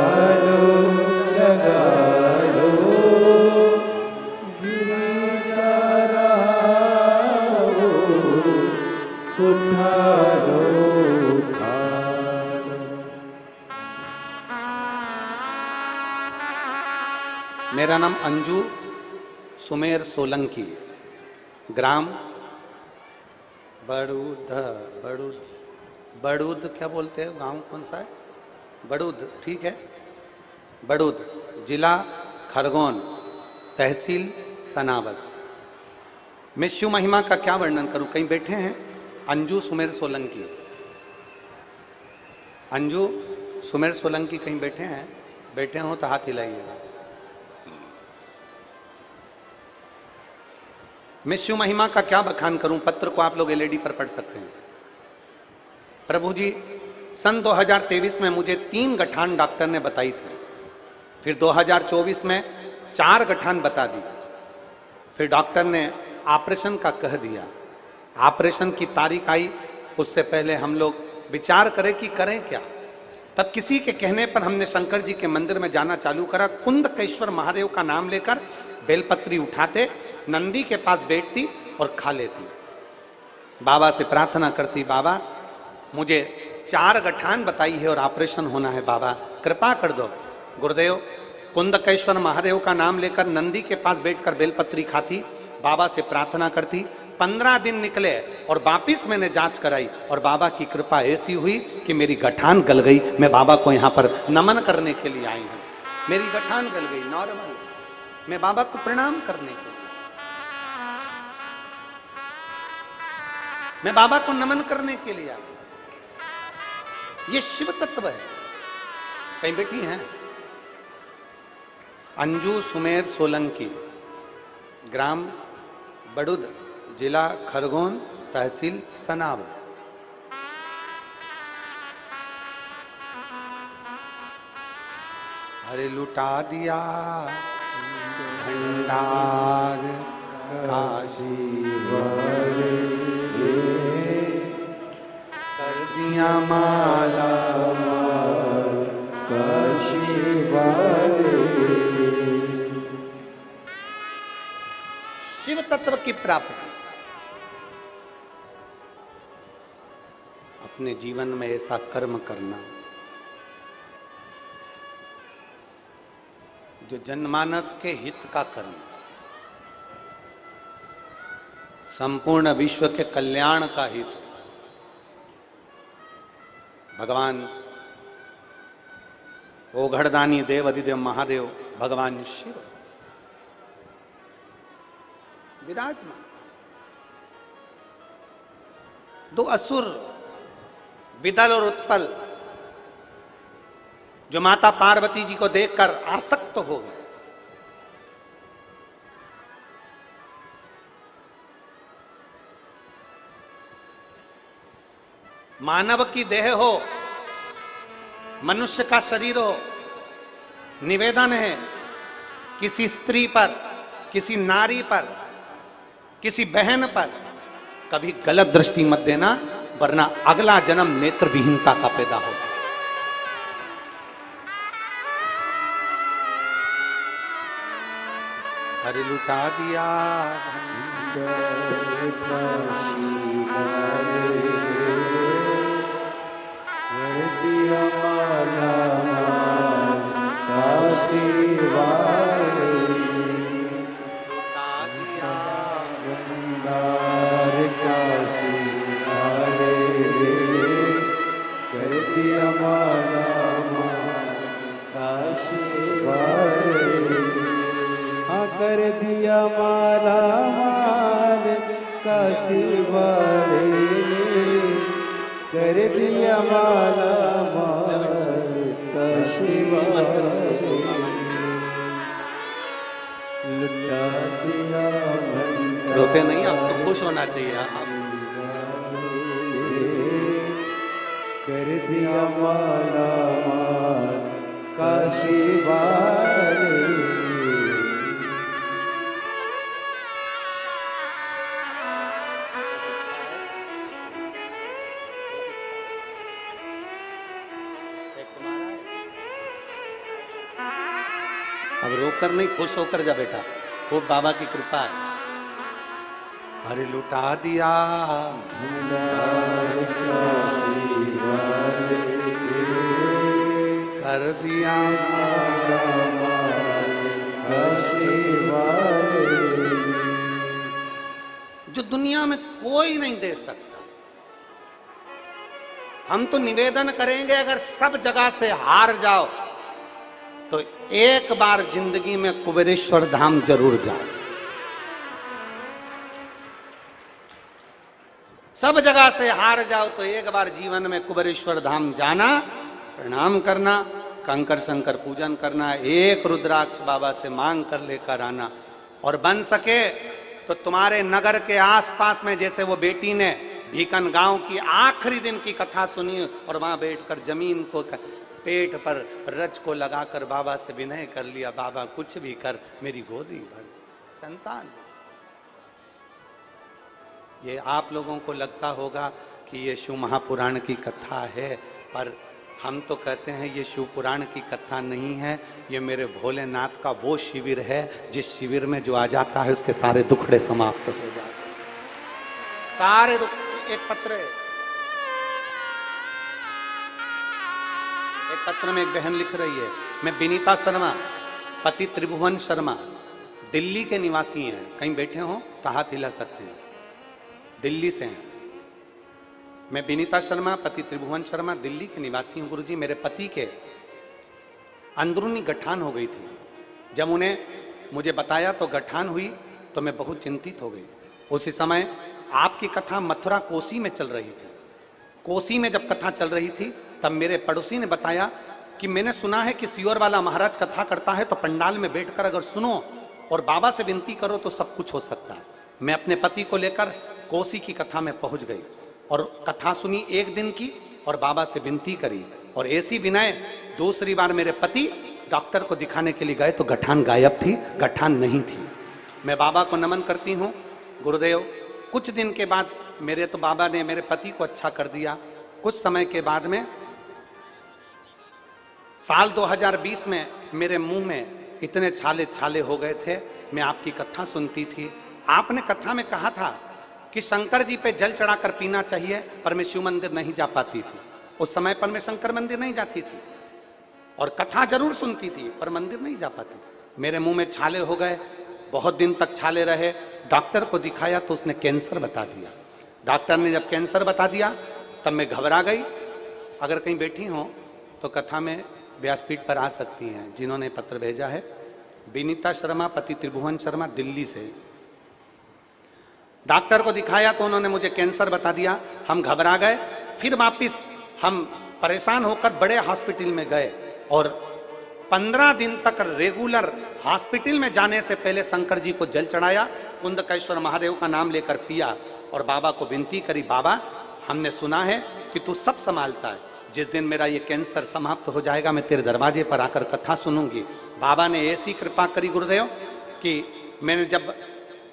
लो गिरा जा रहा हो, उठा लो उठा लो। मेरा नाम अंजू सुमेर सोलंकी, ग्राम बड़ूद। बड़ूद क्या बोलते हैं, गांव कौन सा है? बड़ूद, ठीक है। बड़ूद, जिला खरगोन, तहसील सनावद। मैं शिव महिमा का क्या वर्णन करूं? कहीं बैठे हैं अंजू सुमेर सोलंकी। अंजू सुमेर सोलंकी कहीं बैठे हैं? बैठे हो तो हाथ हिलाइएगा। मैं शिव महिमा का क्या बखान करूं? पत्र को आप लोग एलईडी पर पढ़ सकते हैं। प्रभु जी, सन 2023 में मुझे 3 गठान डॉक्टर ने बताई थी, फिर 2024 में 4 गठान बता दी, फिर डॉक्टर ने ऑपरेशन का कह दिया। ऑपरेशन की तारीख आई, उससे पहले हम लोग विचार करें कि करें क्या। तब किसी के कहने पर हमने शंकर जी के मंदिर में जाना चालू करा। कुंदकेश्वर महादेव का नाम लेकर बेलपत्री उठाते, नंदी के पास बैठती और खा लेती। बाबा से प्रार्थना करती, बाबा मुझे 4 गठान बताई है और ऑपरेशन होना है, बाबा कृपा कर दो। गुरुदेव, कुंदकेश्वर महादेव का नाम लेकर नंदी के पास बैठकर बेलपत्री खाती, बाबा से प्रार्थना करती। 15 दिन निकले और वापिस मैंने जांच कराई और बाबा की कृपा ऐसी हुई कि मेरी गठान गल गई। मैं बाबा को यहाँ पर नमन करने के लिए आई हूँ। मेरी गठान गल गई, नॉर्मल। मैं बाबा को प्रणाम करने के लिए, मैं बाबा को नमन करने के लिए आई। ये शिव तत्व है। कहीं बैठी हैं अंजू सुमेर सोलंकी, ग्राम बड़ूद, जिला खरगोन, तहसील सनावद। अरे लुटा दिया भंडार काशी वाले, कर दिया माला माल काशी वाले। शिव तत्व की प्राप्ति। अपने जीवन में ऐसा कर्म करना जो जनमानस के हित का कर्म, संपूर्ण विश्व के कल्याण का हित। भगवान ओघड़दानी देव अधिदेव महादेव भगवान शिव विराजमान। 2 असुर विदल और उत्पल जो माता पार्वती जी को देखकर आसक्त हो गए। मानव की देह हो, मनुष्य का शरीर हो, निवेदन है किसी स्त्री पर, किसी नारी पर, किसी बहन पर कभी गलत दृष्टि मत देना, वरना अगला जन्म नेत्र विहीनता का पैदा होगा। अरे लुटा दिया भंडार काशी वाले, कर दिया माला माल काशी वाले। लुटा दिया भंडार काशी वाले, कर दिया माला माल काशी वाले। कर दिया माला माल काशी वाले ने, कर दिया माला माल काशी वाले, लुटा दिया भंडार रोते नहीं, अब तो खुश होना चाहिए आप। कर दिया माला माल काशी वाले। अब रोकर नहीं, खुश होकर जा बेटा, खूब बाबा की कृपा है। अरे लुटा दिया भंडार काशी वाले, कर दिया माला माल काशी वाले। जो दुनिया में कोई नहीं दे सकता। हम तो निवेदन करेंगे, अगर सब जगह से हार जाओ तो एक बार जिंदगी में कुबेरेश्वर धाम जरूर जाओ। सब जगह से हार जाओ तो एक बार जीवन में कुबेरेश्वर धाम जाना, प्रणाम करना, कंकर शंकर पूजन करना, एक रुद्राक्ष बाबा से मांग कर लेकर आना। और बन सके तो तुम्हारे नगर के आसपास में, जैसे वो बेटी ने भीकन गांव की आखिरी दिन की कथा सुनी और वहां बैठकर जमीन को पेट पर रज को लगाकर बाबा से विनय कर लिया, बाबा कुछ भी कर, मेरी गोदी भर संतान। ये आप लोगों को लगता होगा कि ये शिव महापुराण की कथा है, पर हम तो कहते हैं ये शिव पुराण की कथा नहीं है, ये मेरे भोलेनाथ का वो शिविर है जिस शिविर में जो आ जाता है उसके सारे दुखड़े समाप्त हो जाते हैं, सारे दुख। एक पत्र है, एक पत्र में एक बहन लिख रही है, मैं विनीता शर्मा, पति त्रिभुवन शर्मा, दिल्ली के निवासी हैं। कहीं बैठे हो तो हाथ हिला सकते हैं, दिल्ली से हैं। मैं विनीता शर्मा, पति त्रिभुवन शर्मा, दिल्ली के निवासी हूं। गुरुजी, मेरे पति के अंदरूनी गठान हो गई थी। जब उन्हें मुझे बताया तो गठान हुई तो मैं बहुत चिंतित हो गई। उसी समय आपकी कथा मथुरा कोसी में चल रही थी। कोसी में जब कथा चल रही थी तब मेरे पड़ोसी ने बताया कि मैंने सुना है कि सियोर वाला महाराज कथा करता है तो पंडाल में बैठकर अगर सुनो और बाबा से विनती करो तो सब कुछ हो सकता है। मैं अपने पति को लेकर कोसी की कथा में पहुंच गई और कथा सुनी एक दिन की और बाबा से विनती करी, और ऐसी विनय दूसरी बार मेरे पति डॉक्टर को दिखाने के लिए गए तो गठान गायब थी, गठान नहीं थी। मैं बाबा को नमन करती हूँ। गुरुदेव, कुछ दिन के बाद मेरे तो बाबा ने मेरे पति को अच्छा कर दिया। कुछ समय के बाद में साल 2020 में मेरे मुंह में इतने छाले छाले हो गए थे। मैं आपकी कथा सुनती थी, आपने कथा में कहा था कि शंकर जी पे जल चढ़ाकर पीना चाहिए, पर मैं शिव मंदिर नहीं जा पाती थी। उस समय पर मैं शंकर मंदिर नहीं जाती थी और कथा जरूर सुनती थी पर मंदिर नहीं जा पाती। मेरे मुंह में छाले हो गए, बहुत दिन तक छाले रहे। डॉक्टर को दिखाया तो उसने कैंसर बता दिया। डॉक्टर ने जब कैंसर बता दिया तब मैं घबरा गई। अगर कहीं बैठी हो तो कथा में व्यासपीठ पर आ सकती हैं। जिन्होंने पत्र भेजा है, विनीता शर्मा, पति त्रिभुवन शर्मा, दिल्ली से। डॉक्टर को दिखाया तो उन्होंने मुझे कैंसर बता दिया। हम घबरा गए, फिर वापिस हम परेशान होकर बड़े हॉस्पिटल में गए और 15 दिन तक रेगुलर हॉस्पिटल में जाने से पहले शंकर जी को जल चढ़ाया, कुंदकेश्वर महादेव का नाम लेकर पिया और बाबा को विनती करी, बाबा हमने सुना है कि तू सब संभालता है, जिस दिन मेरा ये कैंसर समाप्त हो जाएगा मैं तेरे दरवाजे पर आकर कथा सुनूंगी। बाबा ने ऐसी कृपा करी गुरुदेव कि मैंने जब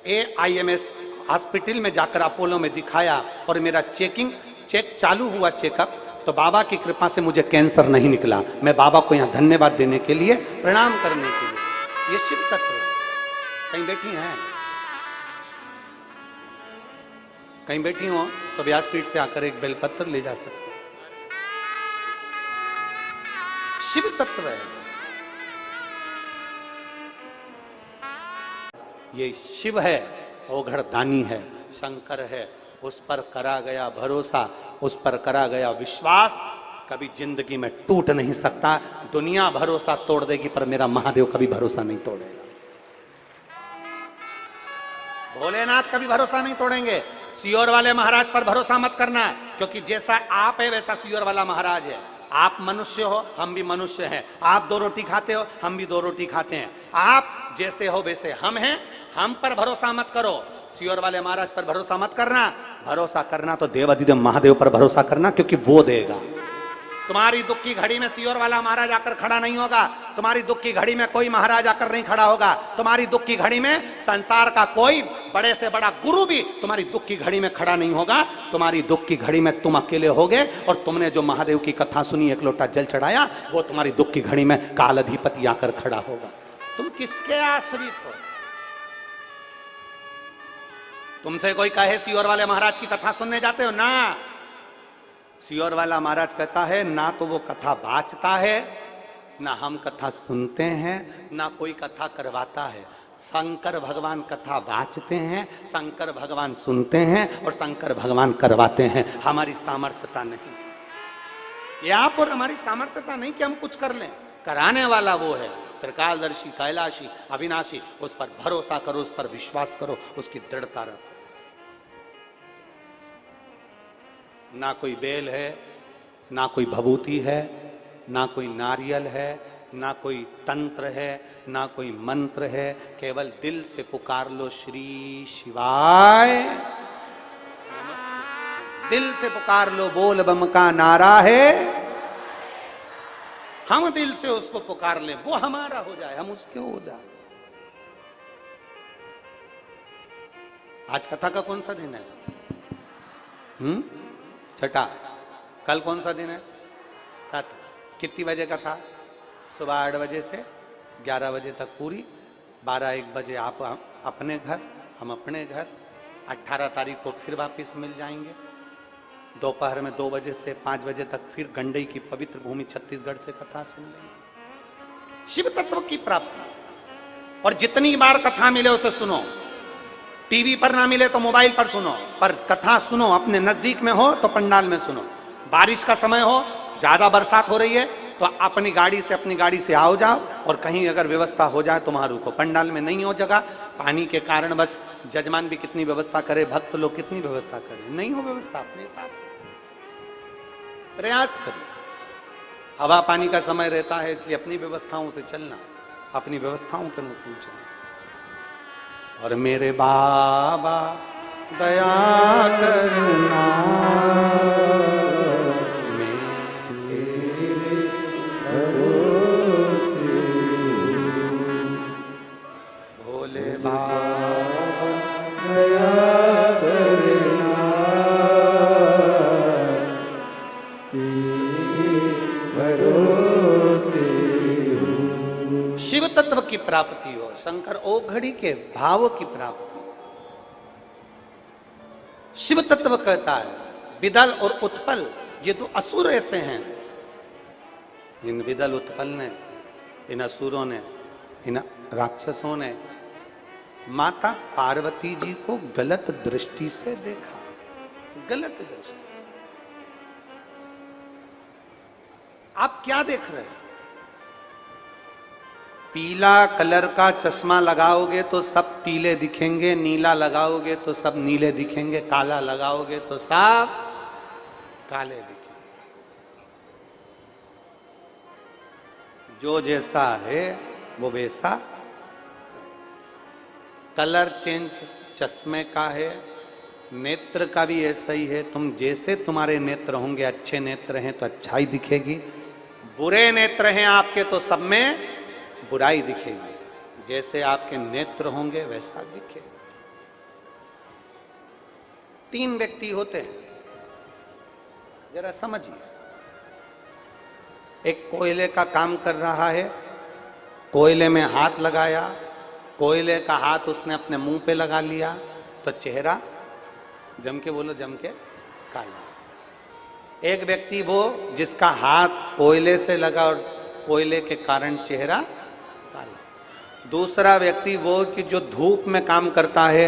AIMS हॉस्पिटल में जाकर अपोलो में दिखाया और मेरा चेक चालू हुआ चेकअप, तो बाबा की कृपा से मुझे कैंसर नहीं निकला। मैं बाबा को यहाँ धन्यवाद देने के लिए, प्रणाम करने के लिए। ये शिव तत्व है। कहीं बैठी हैं, कहीं बैठी हो तो व्यासपीठ से आकर एक बेलपत्र ले जा सकते। शिव तत्व है ये। शिव है, ओघड़ दानी है, शंकर है, उस पर करा गया भरोसा, उस पर करा गया विश्वास कभी जिंदगी में टूट नहीं सकता। दुनिया भरोसा तोड़ देगी पर मेरा महादेव कभी भरोसा नहीं तोड़ेगा। भोलेनाथ कभी भरोसा नहीं तोड़ेंगे। सियोर वाले महाराज पर भरोसा मत करना, क्योंकि जैसा आप है वैसा सियोर वाला महाराज है। आप मनुष्य हो, हम भी मनुष्य हैं। आप 2 रोटी खाते हो, हम भी 2 रोटी खाते हैं। आप जैसे हो वैसे हम हैं। हम पर भरोसा मत करो, सियोर वाले महाराज पर भरोसा मत करना। भरोसा करना तो देवाधिदेव महादेव पर भरोसा करना, क्योंकि वो देगा। तुम्हारी दुख की घड़ी में सियोर वाला महाराज आकर खड़ा नहीं होगा। तुम्हारी दुख की घड़ी में कोई महाराज आकर नहीं खड़ा होगा। तुम्हारी दुख की घड़ी में संसार का कोई बड़े से बड़ा गुरु भी तुम्हारी दुख की घड़ी में खड़ा नहीं होगा। तुम्हारी दुख की घड़ी में तुम अकेले होगे, और तुमने जो महादेव की कथा सुनी, 1 लोटा जल चढ़ाया, वो तुम्हारी दुख की घड़ी में काल अधिपति आकर खड़ा होगा। तुम किसके आश्रित हो? तुमसे कोई कहे सियोर वाले महाराज की कथा सुनने जाते हो ना, सियोर वाला महाराज कहता है ना तो वो कथा बाचता है, ना हम कथा सुनते हैं, ना कोई कथा करवाता है। शंकर भगवान कथा बाचते हैं, शंकर भगवान सुनते हैं, और शंकर भगवान करवाते हैं। हमारी सामर्थ्यता नहीं, यहाँ पर हमारी सामर्थ्यता नहीं कि हम कुछ कर लें। कराने वाला वो है, त्रिकालदर्शी, कैलाशी, अविनाशी। उस पर भरोसा करो, उस पर विश्वास करो, उसकी दृढ़ता रखो। ना कोई बेल है, ना कोई भभूति है, ना कोई नारियल है, ना कोई तंत्र है, ना कोई मंत्र है। केवल दिल से पुकार लो श्री शिवाय। दिल से पुकार लो, बोल बम का नारा है। हम दिल से उसको पुकार ले, वो हमारा हो जाए, हम उसके हो जाए। आज कथा का कौन सा दिन है? छठा। कल कौन सा दिन है? 7। कितनी बजे का था? सुबह 8 बजे से 11 बजे तक पूरी। 12-1 बजे आप अपने घर, हम अपने घर। 18 तारीख को फिर वापस मिल जाएंगे। दोपहर में 2 बजे से 5 बजे तक फिर गंडई की पवित्र भूमि छत्तीसगढ़ से कथा सुन लेंगे। शिव तत्व की प्राप्ति। और जितनी बार कथा मिले उसे सुनो। टीवी पर ना मिले तो मोबाइल पर सुनो, पर कथा सुनो। अपने नजदीक में हो तो पंडाल में सुनो। बारिश का समय हो, ज्यादा बरसात हो रही है, तो अपनी गाड़ी से आओ जाओ, और कहीं अगर व्यवस्था हो जाए तो वहां रुको। पंडाल में नहीं हो जगह, पानी के कारण बस जजमान भी कितनी व्यवस्था करे, भक्त लोग कितनी व्यवस्था करे, नहीं हो व्यवस्था, अपने हिसाब से प्रयास करें। हवा पानी का समय रहता है, इसलिए अपनी व्यवस्थाओं से चलना, अपनी व्यवस्थाओं के अनुकूल चलना। और मेरे बाबा दया करना, मैं तेरे भरोसे हूँ। भोले बाबा दया करना, तेरे भरोसे हूँ। शिव तत्व की प्राप्ति हो, शंकर ओघड़ी के भाव की प्राप्ति। शिव तत्व कहता है विदल और उत्पल, ये 2 असुर ऐसे हैं। इन विदल उत्पल ने, इन असुरों ने, इन राक्षसों ने माता पार्वती जी को गलत दृष्टि से देखा। गलत दृष्टि। आप क्या देख रहे हैं? पीला कलर का चश्मा लगाओगे तो सब पीले दिखेंगे, नीला लगाओगे तो सब नीले दिखेंगे, काला लगाओगे तो सब काले दिखेंगे। जो जैसा है वो वैसा। कलर चेंज चश्मे का है, नेत्र का भी ऐसा ही है। तुम जैसे तुम्हारे नेत्र होंगे, अच्छे नेत्र हैं तो अच्छाई दिखेगी, बुरे नेत्र हैं आपके तो सब में बुराई दिखेगी। जैसे आपके नेत्र होंगे वैसा दिखेगा। 3 व्यक्ति होते हैं, जरा समझिए। एक कोयले का काम कर रहा है, कोयले में हाथ लगाया, कोयले का हाथ उसने अपने मुंह पे लगा लिया तो चेहरा जम के, बोलो जम के, काला। एक व्यक्ति वो जिसका हाथ कोयले से लगा और कोयले के कारण चेहरा काला। दूसरा व्यक्ति वो कि जो धूप में काम करता है,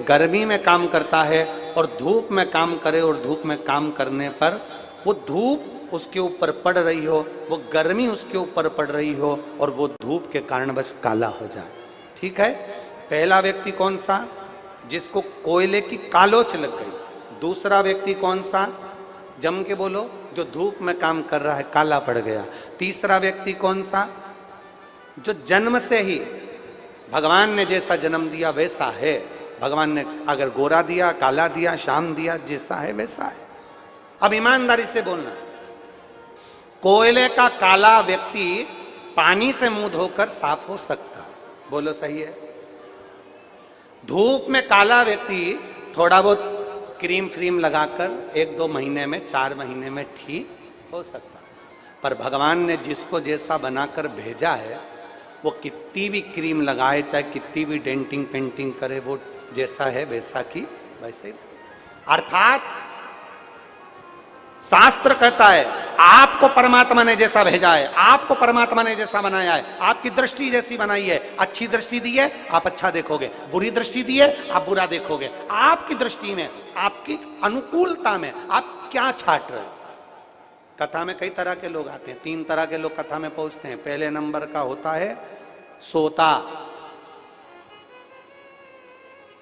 गर्मी में काम करता है, और धूप में काम करे और धूप में काम करने पर वो धूप उसके ऊपर पड़ रही हो, वो गर्मी उसके ऊपर पड़ रही हो, और वो धूप के कारण बस काला हो जाए। ठीक है। पहला व्यक्ति कौन सा? जिसको कोयले की कालोच लग गई। दूसरा व्यक्ति कौन सा? जम के बोलो, जो धूप में काम कर रहा है, काला पड़ गया। तीसरा व्यक्ति कौन सा? जो जन्म से ही भगवान ने जैसा जन्म दिया वैसा है। भगवान ने अगर गोरा दिया, काला दिया, श्याम दिया, जैसा है वैसा है। अब ईमानदारी से बोलना, कोयले का काला व्यक्ति पानी से मुंह धोकर साफ हो सकता, बोलो सही है? धूप में काला व्यक्ति थोड़ा बहुत क्रीम फ्रीम लगाकर 1-2 महीने में, 4 महीने में ठीक हो सकता। पर भगवान ने जिसको जैसा बनाकर भेजा है, वो कितनी भी क्रीम लगाए, चाहे कितनी भी डेंटिंग पेंटिंग करे, वो जैसा है वैसा की वैसे। अर्थात शास्त्र कहता है आपको परमात्मा ने जैसा भेजा है, आपको परमात्मा ने जैसा बनाया है, आपकी दृष्टि जैसी बनाई है। अच्छी दृष्टि दी है आप अच्छा देखोगे, बुरी दृष्टि दी है आप बुरा देखोगे। आपकी दृष्टि में, आपकी अनुकूलता में आप क्या छाट रहे हो? कथा में कई तरह के लोग आते हैं, 3 तरह के लोग कथा में पहुंचते हैं। पहले नंबर का होता है सोता,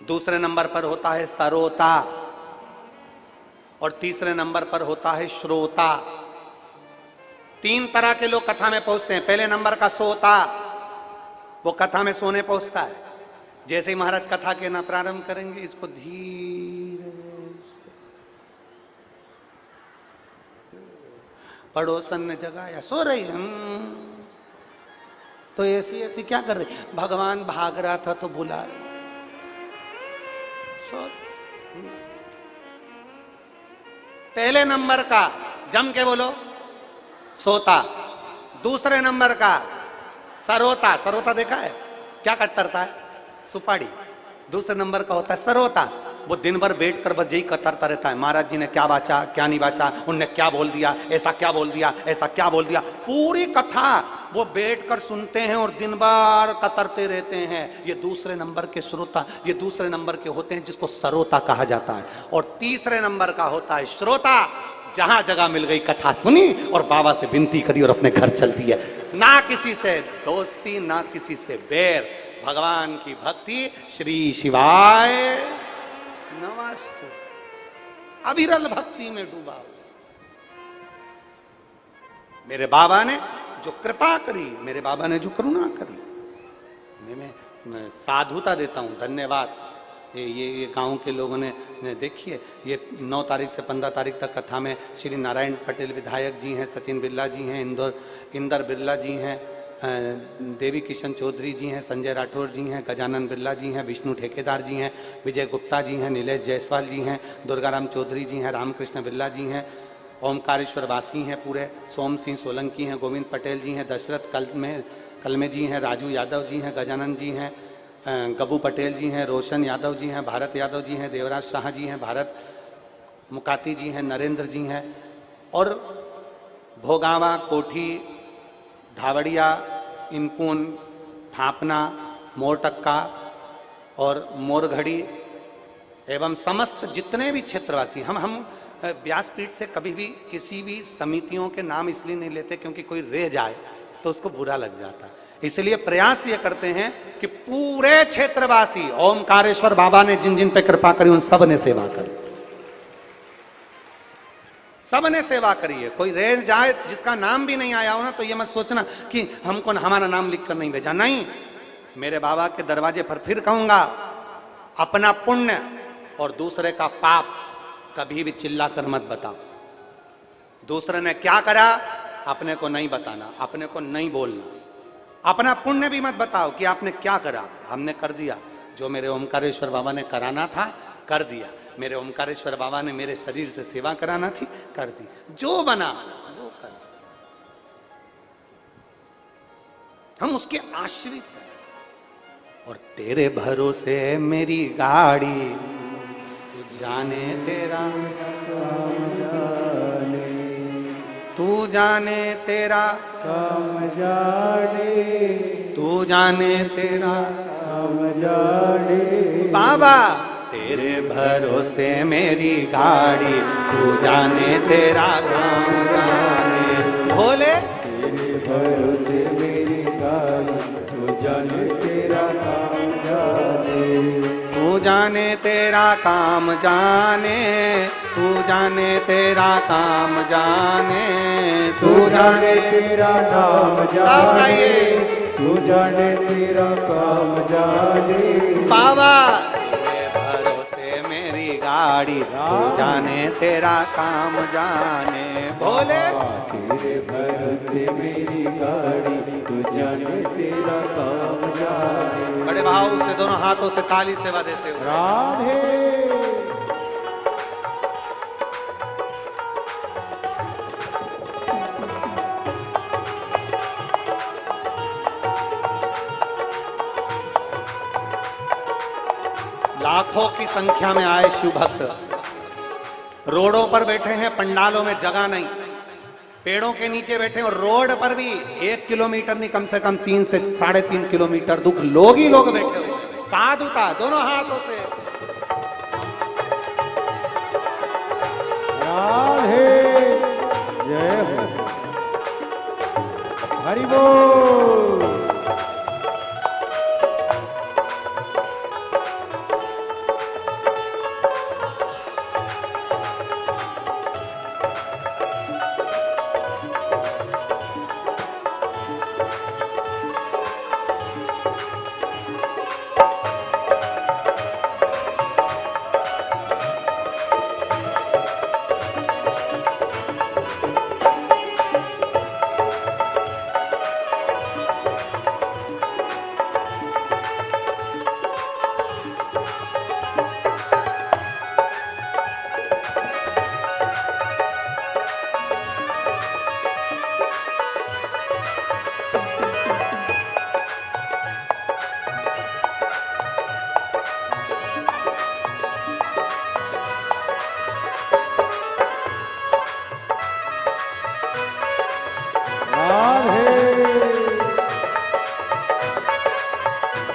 दूसरे नंबर पर होता है सरोता, और तीसरे नंबर पर होता है श्रोता। 3 तरह के लोग कथा में पहुंचते हैं। पहले नंबर का सोता, वो कथा में सोने पहुंचता है। जैसे ही महाराज कथा के ना प्रारंभ करेंगे, इसको धीरे से पड़ोसन ने जगाया, सो रही तो ऐसी ऐसी क्या कर रही? भगवान भाग रहा था तो बुला सो। पहले नंबर का जम के बोलो सोता, दूसरे नंबर का सरोता। सरोता देखा है क्या कतरता है? सुपारी। दूसरे नंबर का होता है सरोता, वो दिन भर बैठ कर बस यही कतरता रहता है, महाराज जी ने क्या बाचा, क्या नहीं बाचा, उनने क्या बोल दिया, ऐसा क्या बोल दिया, ऐसा क्या बोल दिया। पूरी कथा वो बैठकर सुनते हैं और दिन भर कतरते रहते हैं। ये दूसरे नंबर के श्रोता, ये दूसरे नंबर के होते हैं, जिसको सरोता कहा जाता है। और तीसरे नंबर का होता है श्रोता, जहां जगह मिल गई कथा सुनी और बाबा से विनती करी और अपने घर चल दिया। ना किसी से दोस्ती, ना किसी से बैर, भगवान की भक्ति। श्री शिवाय नमस्ते। अविरल भक्ति में डूबा। मेरे बाबा ने जो कृपा करी, मेरे बाबा ने जो करुणा करी, मैं साधुता देता हूं, धन्यवाद। ये गांव के लोगों ने देखिए, ये 9 तारीख से 15 तारीख तक कथा में श्री नारायण पटेल विधायक जी हैं, सचिन बिरला जी हैं, इंदर बिरला जी हैं, देवी किशन चौधरी जी हैं, संजय राठौर जी हैं, गजानन बिरला जी हैं, विष्णु ठेकेदार जी हैं, विजय गुप्ता जी हैं, नीलेश जायसवाल जी हैं, दुर्गाराम चौधरी जी हैं, रामकृष्ण बिरला जी हैं, ओमकारेश्वर वासी हैं पूरे, सोम सिंह सोलंकी हैं, गोविंद पटेल जी हैं, दशरथ कलमे जी हैं, राजू यादव जी हैं, गजानन जी हैं, गबू पटेल जी हैं, रोशन यादव जी हैं, भारत यादव जी हैं, देवराज शाह जी हैं, भारत मुकाती जी हैं, नरेंद्र जी हैं, और भोगावा, कोठी, धावड़िया, इनपुन, थापना, मोरटक्का और मोरघड़ी एवं समस्त जितने भी क्षेत्रवासी, हम व्यासपीठ से कभी भी किसी भी समितियों के नाम इसलिए नहीं लेते क्योंकि कोई रह जाए तो उसको बुरा लग जाता है। इसलिए प्रयास ये करते हैं कि पूरे क्षेत्रवासी, ओमकारेश्वर बाबा ने जिन जिन पे कृपा करी उन सब ने सेवा करी, सबने सेवा करी है। कोई रह जाए जिसका नाम भी नहीं आया हो ना, तो ये मत सोचना कि हमको हमारा नाम लिख कर नहीं भेजा। नहीं, मेरे बाबा के दरवाजे पर फिर कहूंगा, अपना पुण्य और दूसरे का पाप कभी भी चिल्ला कर मत बताओ। दूसरे ने क्या करा अपने को नहीं बताना, अपने को नहीं बोलना। अपना पुण्य भी मत बताओ कि आपने क्या करा, हमने कर दिया। जो मेरे ओमकारेश्वर बाबा ने कराना था कर दिया, मेरे ओमकारेश्वर बाबा ने मेरे शरीर से सेवा कराना थी कर दी, जो बना वो कर। हम उसके आश्रित हैं। और तेरे भरोसे मेरी गाड़ी, तू जाने तेरा तू जाने तेरा काम जाने, तू जाने तेरा काम जाने। बाबा तेरे भरोसे मेरी गाड़ी, तू जाने तेरा काम जाने। भोले तेरे भरोसे मेरी गाड़ी, तू जाने तेरा काम जाने। तू जाने तेरा काम जाने, तू जाने तेरा काम जाने, तू जाने तेरा नाम सब गाइए। जाने, तू जाने तेरा काम जाने। बाबा तेरे भरोसे मेरी गाड़ी, तू जाने तेरा काम जाने। बोले तेरे भरोसे मेरी गाड़ी, तू जाने तेरा काम जाने। बड़े भाव से दोनों हाथों से ताली सेवा देते हुए राधे लाखों की संख्या में आए शिव भक्त रोडों पर बैठे हैं, पंडालों में जगह नहीं, पेड़ों के नीचे बैठे और रोड पर भी 1 किलोमीटर नहीं, कम से कम 3 से 3.5 किलोमीटर दुख लोग ही लोग बैठे हुए। साधुता दोनों हाथों से। राधे जय हो। हरि बोल।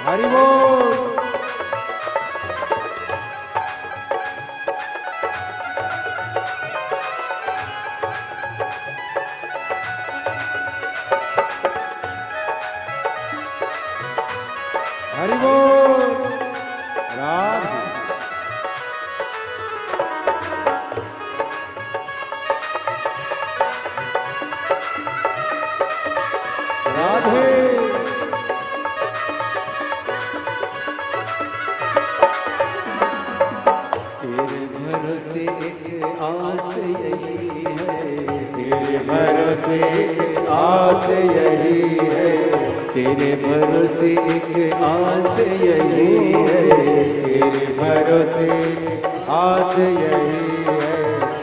हरि बोल। हरि बोल। राधे राधे तेरे भरोसे एक आस यही है, तेरे भरोसे आस यही है, तेरे भरोसे एक आस यही है, तेरे भरोसे आस यही है।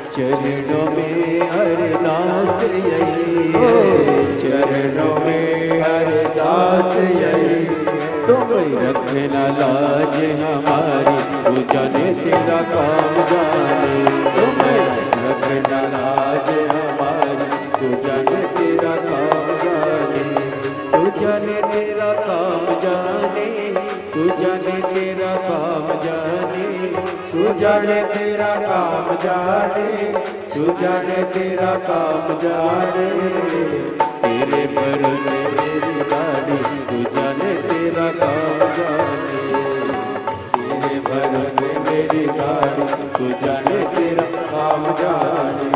चरणों में अरदास यही है, चरणों में अरदास यही है। तुम रखना लाज हमारी, तू जाने तेरा काम जाने। तुम रखना लाज हमारी, तू जाने तेरा काम जाने। तू जाने तेरा काम जाने, तू जाने तेरा काम जाने। तू जाने तेरा काम जाने, तू जाने तेरा काम जाने। तेरे भरोसे मेरी गाड़ी, तू जाने तेरा काम जाने। तेरे भरोसे मेरी गाड़ी, तू जाने तेरा काम जाने।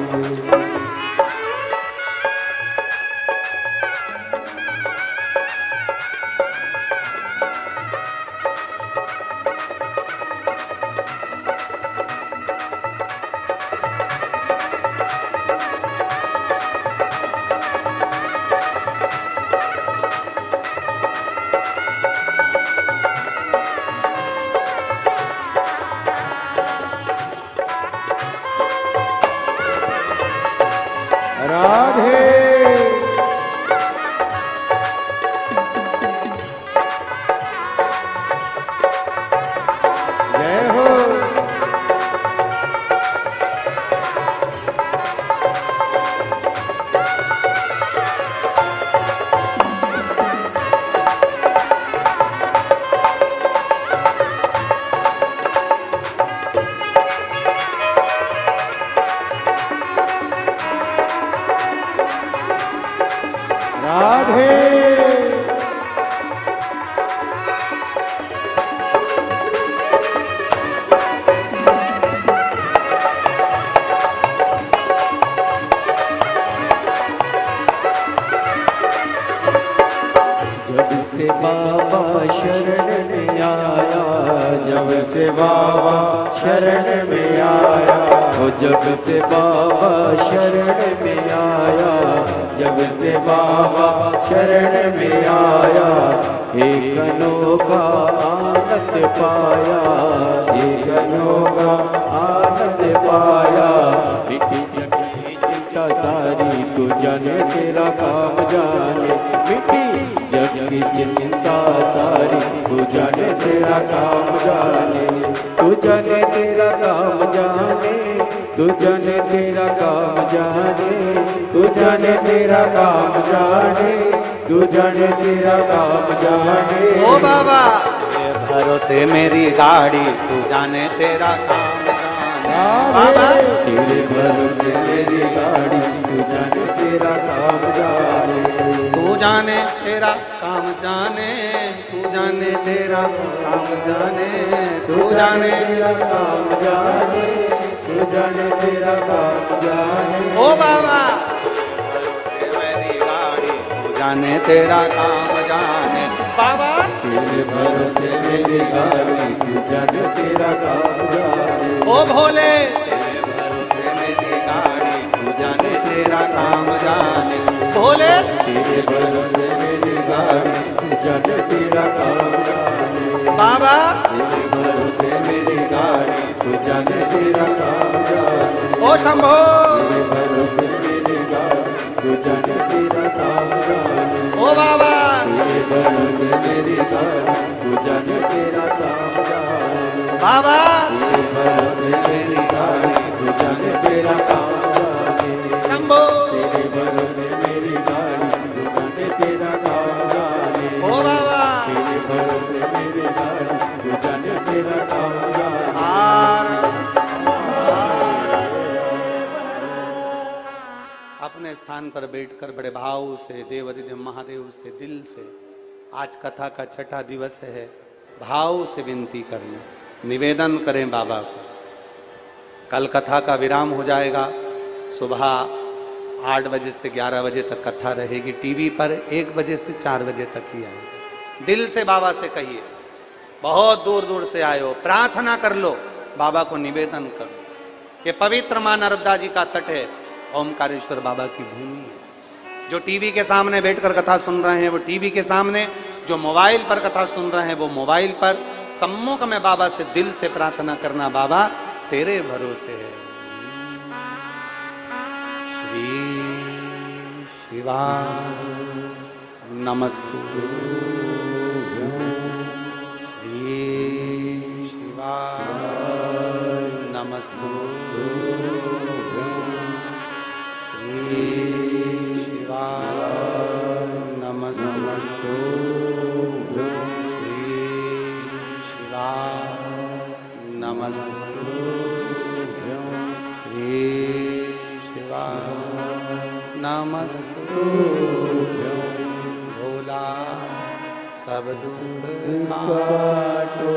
जब से बाबा शरण में आया, ओ जब से बाबा शरण में आया, जब से बाबा शरण में आया, एक अनोखा आनंद पाया, एक अनोखा आनंद पाया। मिट्टी जगी चिंता सारी, तू जाने तेरा काम जाने। मिट्टी जगी चिंता सारी, तू जाने तेरा काम जाने। तू जाने तेरा काम जाने, तू जाने तेरा काम जाने, तू जाने तेरा काम जाने, तू जाने तेरा काम जाने। ओ बाबा ये भरोसे मेरी गाड़ी, तू जाने तेरा काम जाने। बाबा तेरे भरोसे मेरी गाड़ी, तू जाने तेरा काम जाने। तू जाने तेरा काम जाने, तू जाने तेरा काम जाने, तू जाने तेरा काम जाने, तू जाने तेरा काम जाने। ओ बाबा भरोसे मेरी गाड़ी, तू जाने तेरा काम जाने। बाबा तेरे भरोसे मेरी गाड़ी, तू जाने तेरा काम जाने। ओ भोले तेरे भरोसे मेरी गाड़ी, तू जाने तेरा काम जाने। भोले तेरे भरोसे मेरी गाड़ी, तू जाने तेरा काम जाने। बाबा तेरे भरोसे मेरी गाड़ी, तू जाने तेरा काम जाने। ओ शंभो तेरे भरोसे मेरी गाड़ी, तू जाने तेरा काम जाने। ओ बाबा तेरे भरोसे मेरी गाड़ी, तू जाने तेरा काम जाने। बाबा तेरे भरोसे मेरी गाड़ी, तू जाने तेरा काम जाने। शंभो तेरे भरोसे मेरी गाड़ी, तू जाने तेरा काम जाने। ओ बाबा तेरे भरोसे मेरी गाड़ी, तू जाने तेरा काम जाने। अपने स्थान पर बैठकर बड़े भाव से देव अधिदेव महादेव से दिल से, आज कथा का छठा दिवस है, भाव से विनती करें, निवेदन करें बाबा को। कल कथा का विराम हो जाएगा, सुबह 8 बजे से 11 बजे तक कथा रहेगी टीवी पर, 1 बजे से 4 बजे तक ही आएगी। दिल से बाबा से कहिए, बहुत दूर दूर से आए हो, प्रार्थना कर लो, बाबा को निवेदन करो। ये पवित्र मां नर्मदा जी का तट है, ओमकारेश्वर बाबा की भूमि है। जो टीवी के सामने बैठकर कथा सुन रहे हैं वो टीवी के सामने, जो मोबाइल पर कथा सुन रहे हैं वो मोबाइल पर, सम्मुख में बाबा से दिल से प्रार्थना करना, बाबा तेरे भरोसे है। श्री शिवा नमस्तु, श्री शिवा नमस्तु, श्री शिवा नमस्तु, श्री शिवा नमस्तु, श्री शिवा नमस्तु। भोला सब दुख काटो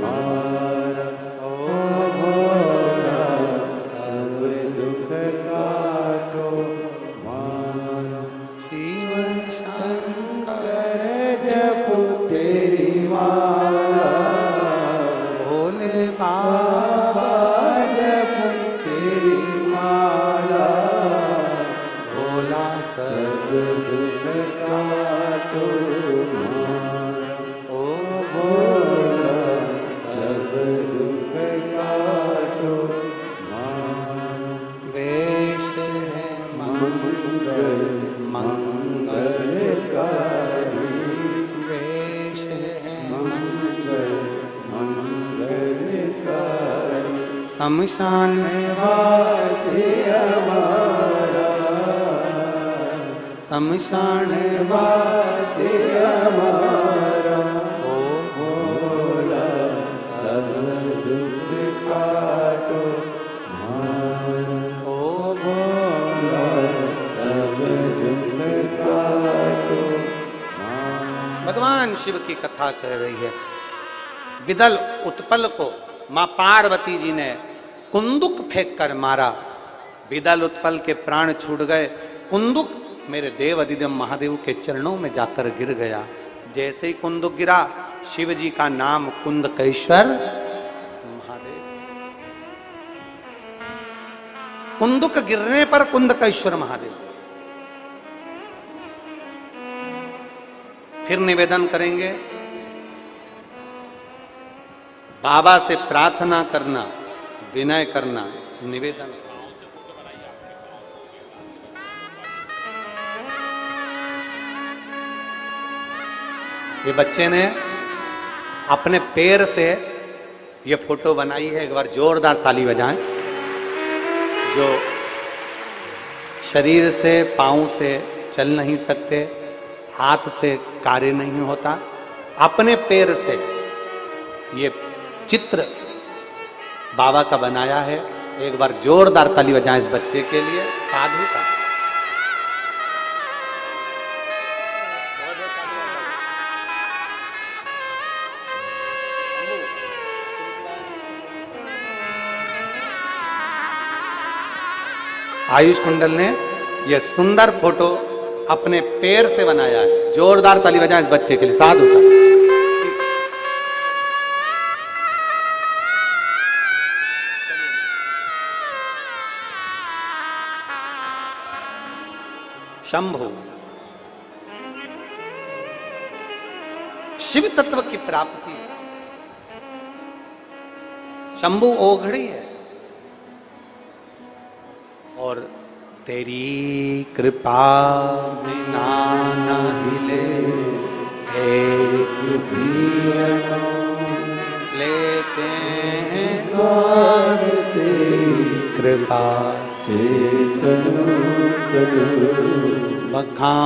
मारा, ओ भोला सब दुख काटो मारा। शिव शंकर जपो तेरी माला, भोले बाबा जपो तेरी माला। भोला सब सब दुख काटो मारा, ओ भोला सब दुख काटो मारा। वेश है मंगल मंगलकारी, वेश है मंगल मंगलकारी। शमशान वासी हमारा, शमशान वासी हमारा। ओ भोला सब दुख काटो मारा, ओ भोला सब दुख काटो मारा। भगवान शिव की कथा कह रही है। विदल उत्पल को मां पार्वती जी ने कुंदुक फेंक कर मारा। विदल उत्पल के प्राण छूट गए। कुंदुक मेरे देव अधिदेव महादेव के चरणों में जाकर गिर गया। जैसे ही कुंदुक गिरा, शिव जी का नाम कुंदकेश्वर महादेव। कुंदुक गिरने पर कुंदकेश्वर महादेव। फिर निवेदन करेंगे, बाबा से प्रार्थना करना, विनय करना, निवेदन। ये बच्चे ने अपने पैर से ये फोटो बनाई है, एक बार जोरदार ताली बजाएं। जो शरीर से, पांव से चल नहीं सकते, हाथ से कार्य नहीं होता, अपने पैर से ये चित्र बाबा का बनाया है। एक बार जोरदार ताली बजाएं इस बच्चे के लिए, साधु का। आयुष कुंडल ने यह सुंदर फोटो अपने पैर से बनाया है। जोरदार ताली बजाएं इस बच्चे के लिए, साधु का। शंभु शिव तत्व की प्राप्ति। शंभु ओघड़ी है और तेरी कृपा बिना न हिले एक भी लेते हैं श्वास तेरी कृपा से तनु तनु बखान